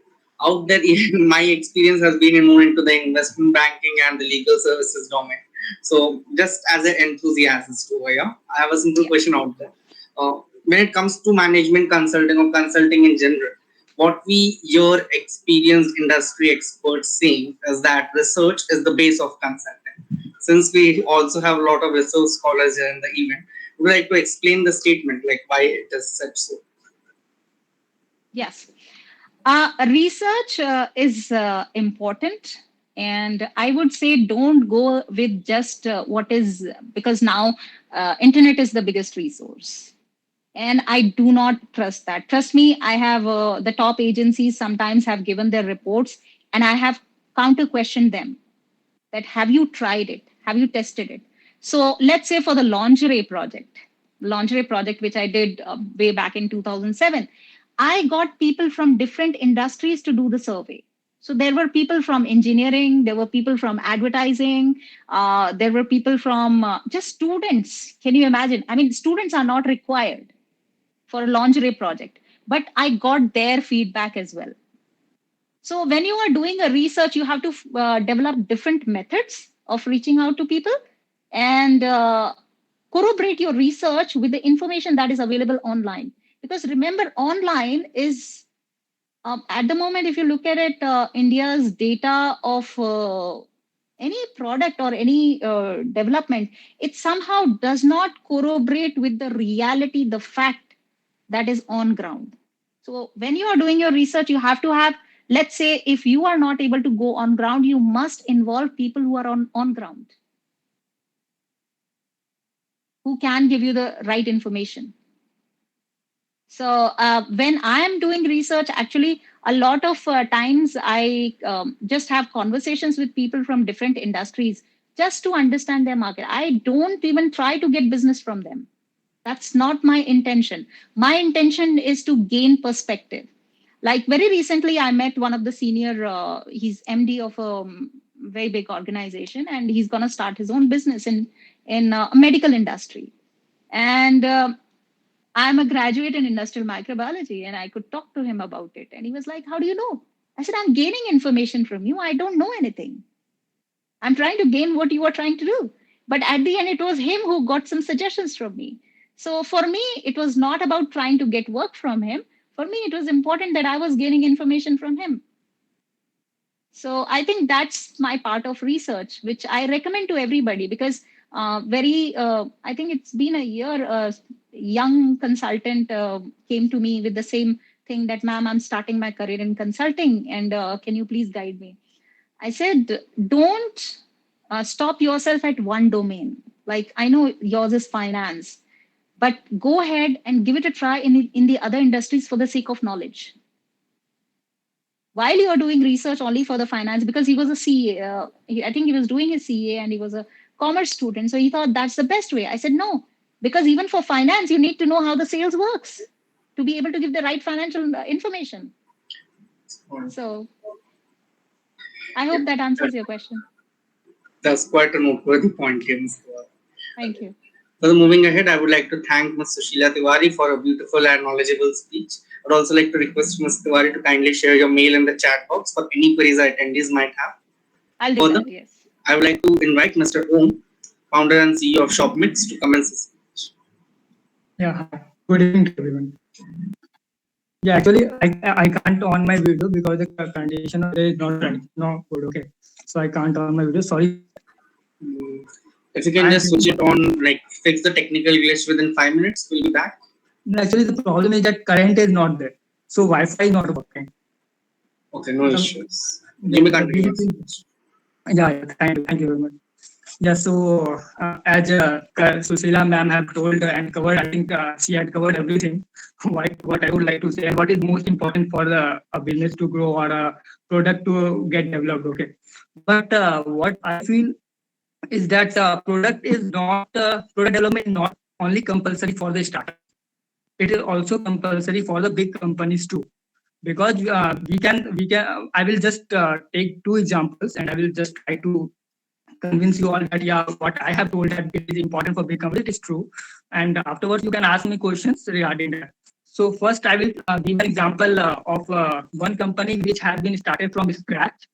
Speaker 1: Out there, my experience has been more into the investment banking and the legal services domain. So, just as an enthusiast over here, I have a simple question out there. When it comes to management consulting or consulting in general, what we hear experienced industry experts saying is that research is the base of consulting. Since we also have a lot of research scholars here in the event, would you like to explain the statement, like why it is such so?
Speaker 7: Yes. Research is important, and I would say don't go with just what is, because now internet is the biggest resource, and I do not trust that. Trust me, I have the top agencies sometimes have given their reports, and I have counter questioned them that have you tried it, have you tested it. So let's say for the lingerie project which I did way back in 2007, I got people from different industries to do the survey. So there were people from engineering, there were people from advertising, there were people from just students. Can you imagine? I mean, students are not required for a lingerie project, but I got their feedback as well. So when you are doing a research, you have to develop different methods of reaching out to people, and corroborate your research with the information that is available online. Because remember, online is, at the moment, if you look at it, India's data of any product or any development, it somehow does not corroborate with the reality, the fact that is on ground. So when you are doing your research, you have to have, let's say, if you are not able to go on ground, you must involve people who are on ground, who can give you the right information. So when I am doing research, actually, a lot of times I just have conversations with people from different industries just to understand their market. I don't even try to get business from them. That's not my intention. My intention is to gain perspective. Like very recently, I met one of the senior, he's MD of a very big organization, and he's going to start his own business in medical industry. And I'm a graduate in industrial microbiology, and I could talk to him about it. And he was like, how do you know? I said, I'm gaining information from you. I don't know anything. I'm trying to gain what you are trying to do. But at the end, it was him who got some suggestions from me. So for me, it was not about trying to get work from him. For me, it was important that I was gaining information from him. So I think that's my part of research, which I recommend to everybody, because I think it's been a year, a young consultant came to me with the same thing that, ma'am, I'm starting my career in consulting, and can you please guide me? I said, don't stop yourself at one domain. Like, I know yours is finance, but go ahead and give it a try in the other industries for the sake of knowledge. While you are doing research only for the finance, because he was a CA, I think he was doing his CA, and he was a commerce student. So he thought that's the best way. I said, no, because even for finance, you need to know how the sales works to be able to give the right financial information. So I hope that answers your question.
Speaker 1: That's quite a noteworthy point here, Mr.
Speaker 7: Thank you.
Speaker 1: So moving ahead, I would like to thank Ms. Sushila Tiwari for a beautiful and knowledgeable speech. I would also like to request Ms. Tiwari to kindly share your mail in the chat box for any queries our attendees might have.
Speaker 7: I'll do
Speaker 1: Further,
Speaker 7: that, yes.
Speaker 1: I would like to invite Mr. Om, founder and CEO of ShopMix, to commence this speech.
Speaker 8: Yeah, hi. Good evening to everyone. Yeah, actually, I can't on my video because the condition of there is not right, no good. Okay, so I can't on my video. Sorry.
Speaker 1: If you can just switch it on, like fix the technical glitch within 5 minutes, we'll be back.
Speaker 8: Actually, the problem is that current is not there, so Wi-Fi is not working.
Speaker 1: Okay, no issues.
Speaker 8: The-
Speaker 1: You may
Speaker 8: the
Speaker 1: continue.
Speaker 8: BT Yeah, thank you very much. Yeah, so as Susila ma'am have told and covered, I think she had covered everything. What I would like to say, and what is most important for a business to grow or a product to get developed. Okay, but what I feel is that product is not product development is not only compulsory for the startup. It is also compulsory for the big companies too, because we can. I will just take two examples, and I will just try to convince you all that yeah, what I have told that it is important for big companies, it is true. And afterwards, you can ask me questions regarding that. So first, I will give an example of one company which has been started from scratch,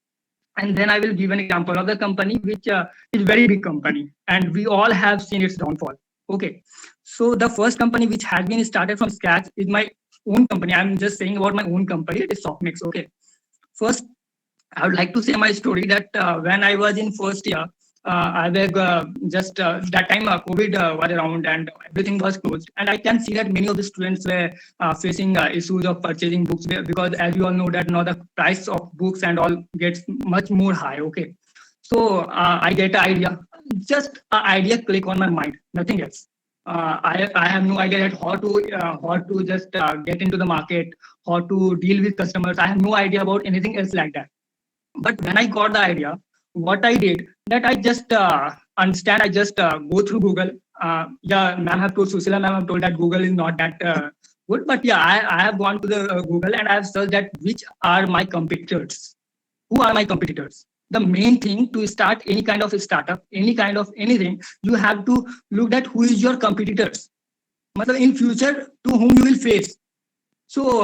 Speaker 8: and then I will give an example of the company which is very big company, and we all have seen its downfall. Okay, so the first company which has been started from scratch is my own company. I'm just saying about my own company. It is Softmix. Okay, first I would like to say my story that when I was in first year, I was just that time COVID was around and everything was closed. And I can see that many of the students were facing issues of purchasing books because, as you all know, that now the price of books and all gets much more high. Okay, so I get an idea, just an idea click on my mind, nothing else. I have no idea that how to just get into the market, how to deal with customers. I have no idea about anything else like that. But when I got the idea, what I did that I just understand. I just go through Google. Yeah, ma'am have told Susila ma'am have told that Google is not that good, but yeah, I have gone to the Google and I have searched that which are my competitors. Who are my competitors? The main thing to start any kind of a startup, any kind of anything, you have to look at who is your competitors. Matlab in future to whom you will face. So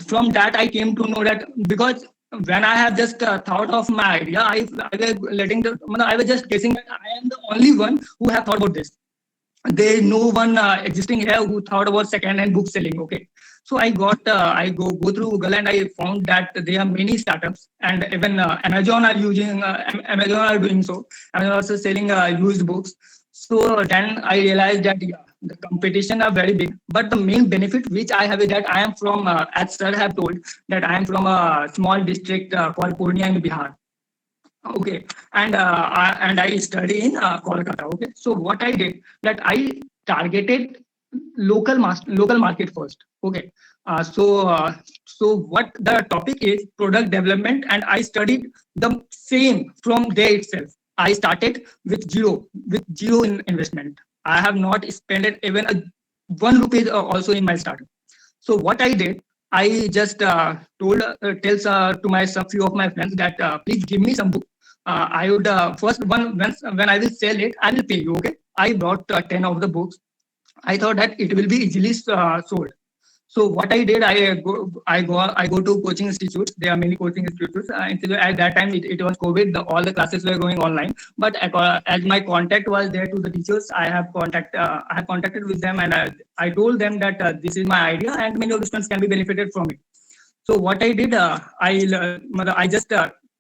Speaker 8: from that, I came to know that because when I have just thought of my idea, I was letting I was just guessing that I am the only one who have thought about this. There is no one existing here who thought about second-hand book selling. Okay, so I go through Google and I found that there are many startups and even Amazon are using Amazon are doing so. Amazon also selling used books. So then I realized that yeah, the competition are very big, but the main benefit which I have is that I am from, as sir have told, that I am from a small district called Purnia in Bihar. Okay, and I study in Kolkata. Okay, so what I did that I targeted local market first. Okay, so what the topic is product development, and I studied the same from there itself. I started with zero investment. I have not spent even a 1 rupee also in my startup. So what I did, I just tells to my some few of my friends that please give me some book. I would first one when I will sell it, I will pay you. Okay, I brought 10 of the books. I thought that it will be easily sold. So what I did, I go to coaching institutes. There are many coaching institutes. At that time, it was COVID. All the classes were going online. But as my contact was there to the teachers, I have contacted with them, and I told them that this is my idea, and many of the students can be benefited from it. So what I did, I just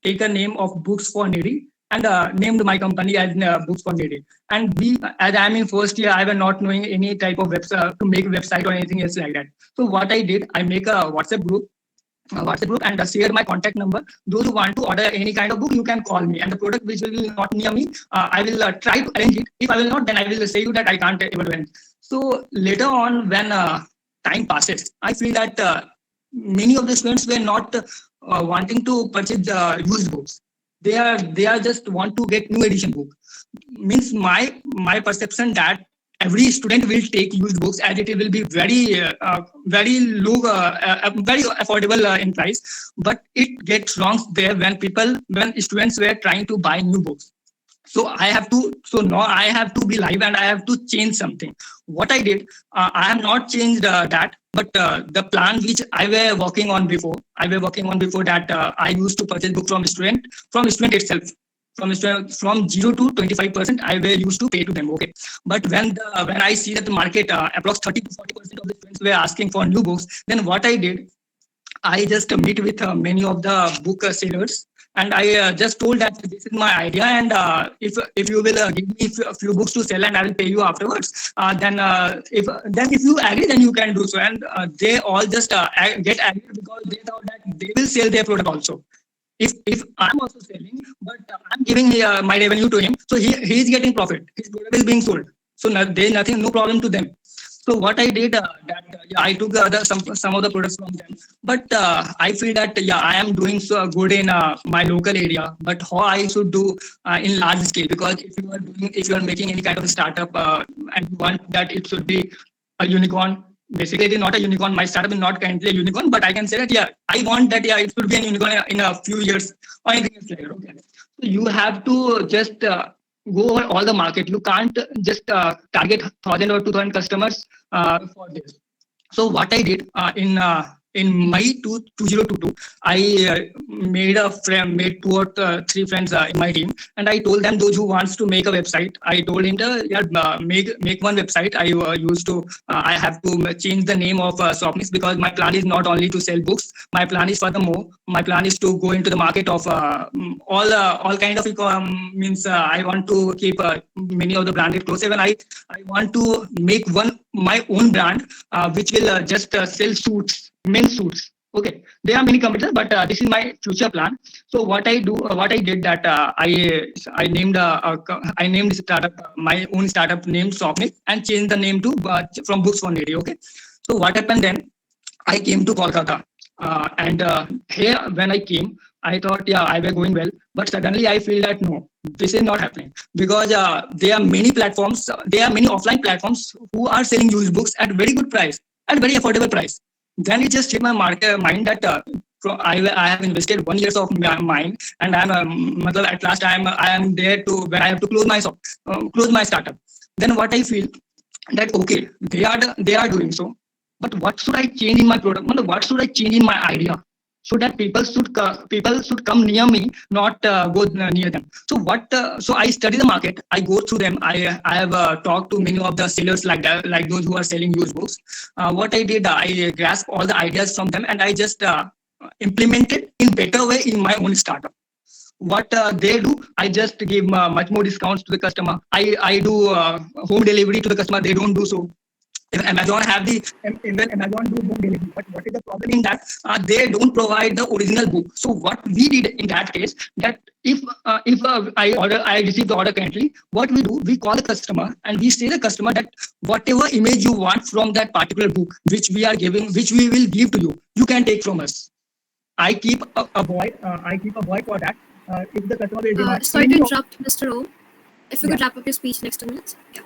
Speaker 8: take a name of Books for Needy and named my company as Books for Needy. And as I'm in first year, I was not knowing any type of website to make a website or anything else like that. So what I did, I make a WhatsApp group and share my contact number. Those who want to order any kind of book, you can call me. And the product which will be not near me, I will try to arrange it. If I will not, then I will say you that I can't able to arrange. So later on, when time passes, I feel that many of the students were not wanting to purchase used books. They are just want to get new edition book. Means my perception that every student will take used books as it will be very low, very affordable in price. But it gets wrong there when students were trying to buy new books. So now I have to be live and I have to change something. What I did, I have not changed that, but the plan which I were working on before that I used to purchase book from student itself. From 0 to 25%, I were used to pay to them. Okay, but when I see that the market approx 30 to 40% of the students were asking for new books, then what I did, I just meet with many of the book sellers, and I just told that this is my idea, and if you will give me a few books to sell, and I will pay you afterwards. If you agree, then you can do so. And they all just get agreed because they thought that they will sell their product also. If I'm also selling, but I'm giving my revenue to him, so he is getting profit. His product is being sold, so there's nothing, no problem to them. So what I did, I took some of the products from them, but I feel that I am doing so good in my local area, but how I should do in large scale, because if you are making any kind of a startup and you want that it should be a unicorn. Basically, it is not a unicorn. My startup is not currently a unicorn, but I can say that I want that it should be a unicorn in a few years or anything else like that. Okay, so you have to just go over all the market. You can't just target 1,000 or 2,000 customers for this. So what I did in May 2022, I made two or three friends in my team, and I told them, those who wants to make a website, I told him to make one website. I have to change the name of Swapnix, because my plan is not only to sell books. My plan is furthermore. My plan is to go into the market of all kind of means. I want to keep many of the branded clothes. Even I want to make my own brand which will just sell suits, men's suits. Okay, there are many competitors, but this is my future plan. So what I did that I named startup, my own startup named Swapnix, and changed the name to from Books for Needy. Okay, so what happened then? I came to Kolkata, and here when I came, I thought I were going well, but suddenly I feel that no, this is not happening, because there are many platforms, there are many offline platforms who are selling used books at very good price, at very affordable price. Then it just hit my mind that I have invested 1 year of mine, and at last I am there to when I have to close my startup. Then what I feel that okay, they are doing so, but what should I change in my product? What should I change in my idea? So that people should come near me, not go near them. So I study the market. I go through them. I have talked to many of the sellers like that, like those who are selling used books. What I did, I grasped all the ideas from them, and I just implemented in better way in my own startup. What they do, I just give much more discounts to the customer. I do home delivery to the customer. They don't do so. If Amazon even Amazon do home delivery, but what is the problem in that? They don't provide the original book. So what we did in that case, that if I receive the order currently, what we do, we call the customer and we say the customer that whatever image you want from that particular book, which we will give to you, you can take from us. I keep a void for that. If the customer will demand.
Speaker 2: Sorry to interrupt, Mr. O. If you could wrap up your speech next 2 minutes. Yeah.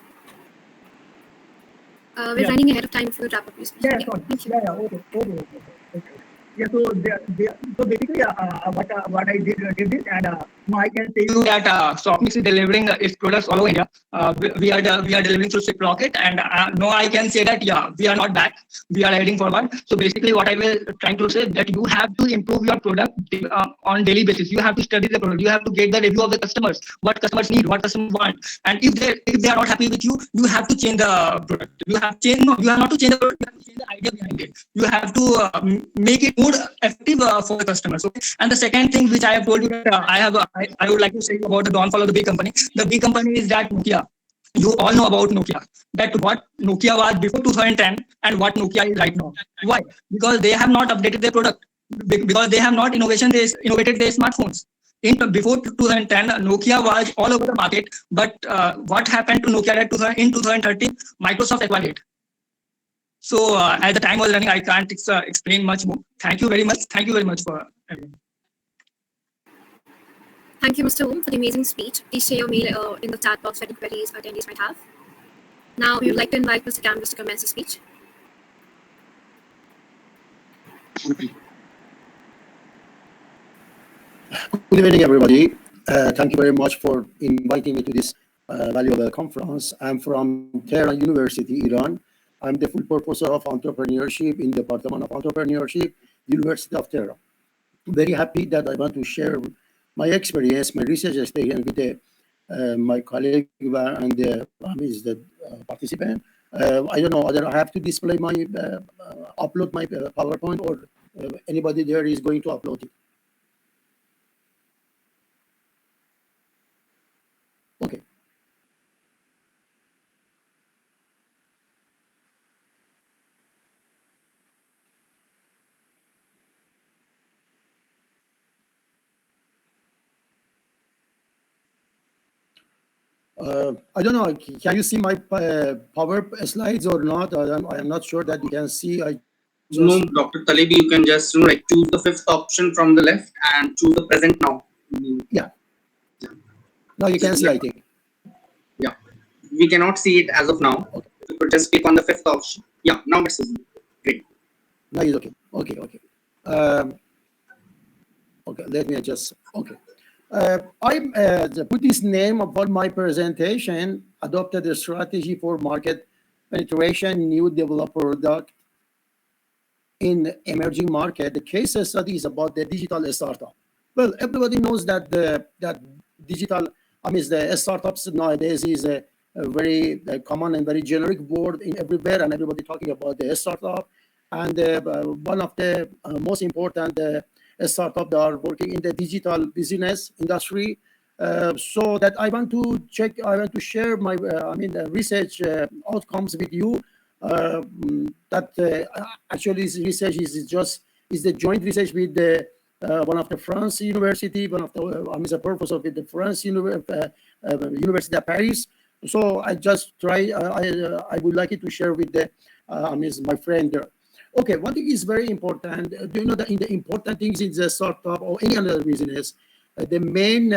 Speaker 2: We're running ahead of time. If you would wrap up your speech.
Speaker 8: Yeah, sorry.
Speaker 2: Thank you.
Speaker 8: Okay. Yeah, so basically, what I did this, and now I can say you that Swapnix is delivering its products all over India. We are delivering through Rocket, and now I can say that we are not back. We are heading forward. So basically, what I was trying to say that you have to improve your product on daily basis. You have to study the product. You have to get the review of the customers. What customers need, what customers want, and if they are not happy with you, you have to change the product. You have not to change the product. You have to change the idea behind it. You have to make it more effective for the customers. Okay? And the second thing which I have told you that I would like to say about the downfall of the big company. The big company is that Nokia. You all know about Nokia. That what Nokia was before 2010 and what Nokia is right now. Why? Because they have not updated their product. Because they have not innovated their smartphones. Before 2010, Nokia was all over the market. But what happened to Nokia in 2013? Microsoft acquired it. So as the time was running, I can't explain much more. Thank you very much. Thank you very much for everything.
Speaker 2: Thank you, Mr. Om, for the amazing speech. Please share your mail in the chat box for any queries attendees might have. Now, we would like to invite Mr. Canvas to commence the speech.
Speaker 9: Good evening, everybody. Thank you very much for inviting me to this valuable conference. I'm from Tehran University, Iran. I'm the full professor of entrepreneurship in the Department of Entrepreneurship, University of Tehran. Very happy that I want to share my experience, my research experience with my colleague and the participant. I don't know whether I have to display my upload my PowerPoint or anybody there is going to upload it. Okay. I don't know. Can you see my power slides or not? I am not sure that you can see.
Speaker 1: No, Dr. Talebi, you can just like choose the fifth option from the left and choose the present now.
Speaker 9: Yeah. Now you can see, I think.
Speaker 1: Yeah. We cannot see it as of now.
Speaker 9: Okay.
Speaker 1: You could just click on the fifth option. Yeah, now it's great.
Speaker 9: Now it's okay. Okay. Okay, let me adjust. Okay. I put this name for my presentation, adopted a strategy for market penetration, new developed product in emerging market. The case study is about the digital startup. Well, everybody knows that that digital, the startups nowadays is a very common and very generic word in everywhere, and everybody talking about the startup. And one of the most important startup that are working in the digital business industry. So that I want to share my research outcomes with you. Actually this research is the joint research with the one of the France university, one of the professor with the France University of Paris. So I just try. I would like it to share with the my friend there. Okay, one thing is very important. Do you know that in the important things in the startup or any other business, the main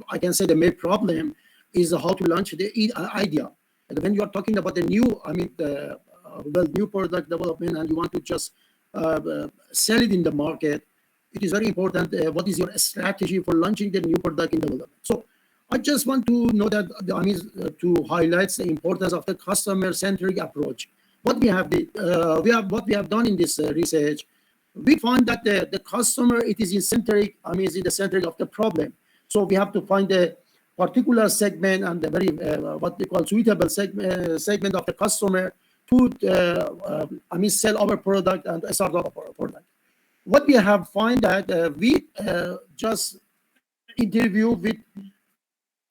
Speaker 9: I can say the main problem is how to launch the idea. And when you are talking about the new, new product development, and you want to just sell it in the market, it is very important. What is your strategy for launching the new product in development? So I just want to know that to highlight the importance of the customer-centric approach. What we have done in this research, we find that the customer is in the center of the problem. So we have to find a particular segment and the very what they call suitable segment of the customer to sell our product and start our product. What we have find that we just interview with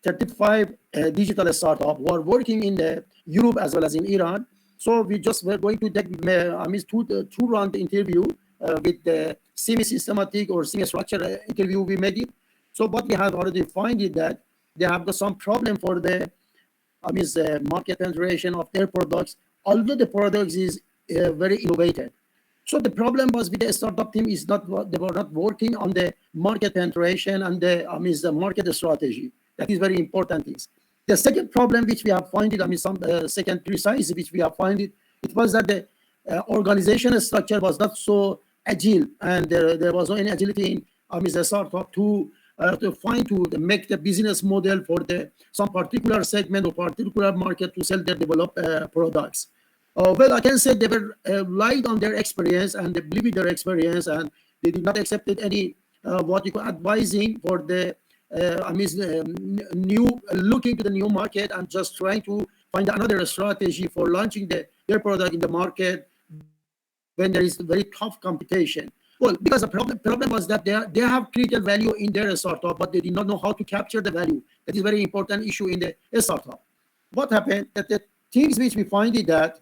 Speaker 9: 35 digital startup who are working in Europe as well as in Iran. So we're going to take two round interview with the semi-systematic or semi-structured interview we made it. So what we have already find is that they have got some problem for the market penetration of their products, although the products is very innovative. So the problem was with the startup team is they were not working on the market penetration and the market strategy. That is very important things. The second problem which we have found it, some second precise which we have found it was that the organizational structure was not so agile, and there was no any agility in the startup to make the business model for some particular segment or particular market to sell their developed products. Well, I can say they were relied on their experience and they believe in their experience, and they did not accept any what you call advising for the new looking to the new market and just trying to find another strategy for launching their product in the market when there is very tough competition. Well, because the problem was that they have created value in their startup, but they did not know how to capture the value. That is a very important issue in the startup. What happened? That the things which we find is that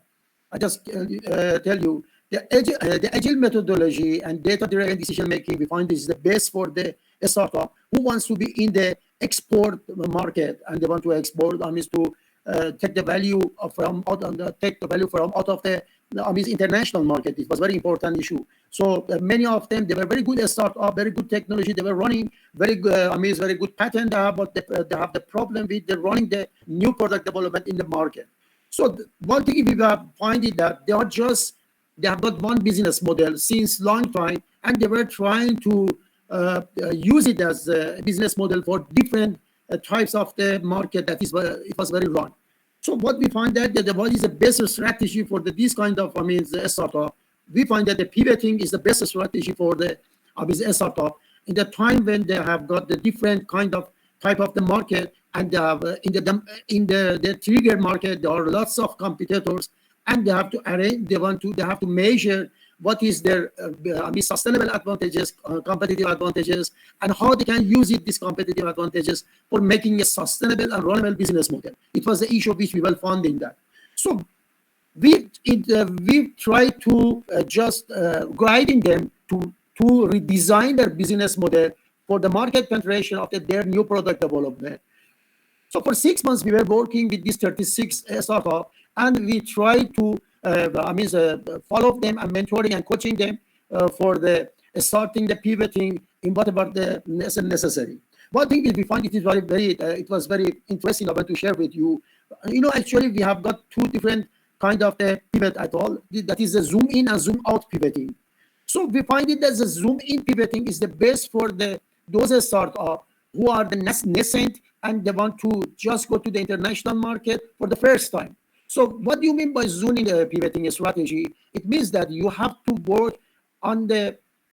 Speaker 9: I just tell you the agile methodology and data-driven decision making. We find this is the best for the startup who wants to be in the export market and they want to export. To take the value from out of the international market. It was very important issue. So many of them, they were very good startup, very good technology. They were running very good, very good patent, but they have the problem with running the new product development in the market. So one thing we have find is that they have got one business model since long time, and they were trying to use it as a business model for different types of the market that is it was very wrong. So what we find that what is the best strategy for this kind of the startup? We find that the pivoting is the best strategy for the startup in the time when they have got the different kind of type of the market, and they have, in the trigger market there are lots of competitors, and they have to arrange. They have to measure what is their sustainable advantages, competitive advantages, and how they can use these competitive advantages for making a sustainable and runnable business model. It was the issue which we were finding that. So we try to just guiding them to redesign their business model for the market penetration of their new product development. So for 6 months, we were working with these 36 startups, and we tried to follow them and mentoring and coaching them for the starting the pivoting in whatever the necessary. One thing is we find it is it was very interesting. I want to share with you. Actually, we have got two different kind of the pivot at all. That is the zoom in and zoom out pivoting. So we find it that the zoom in pivoting is the best for those startups who are the nascent and they want to just go to the international market for the first time. So what do you mean by zooming pivoting strategy? It means that you have to work on the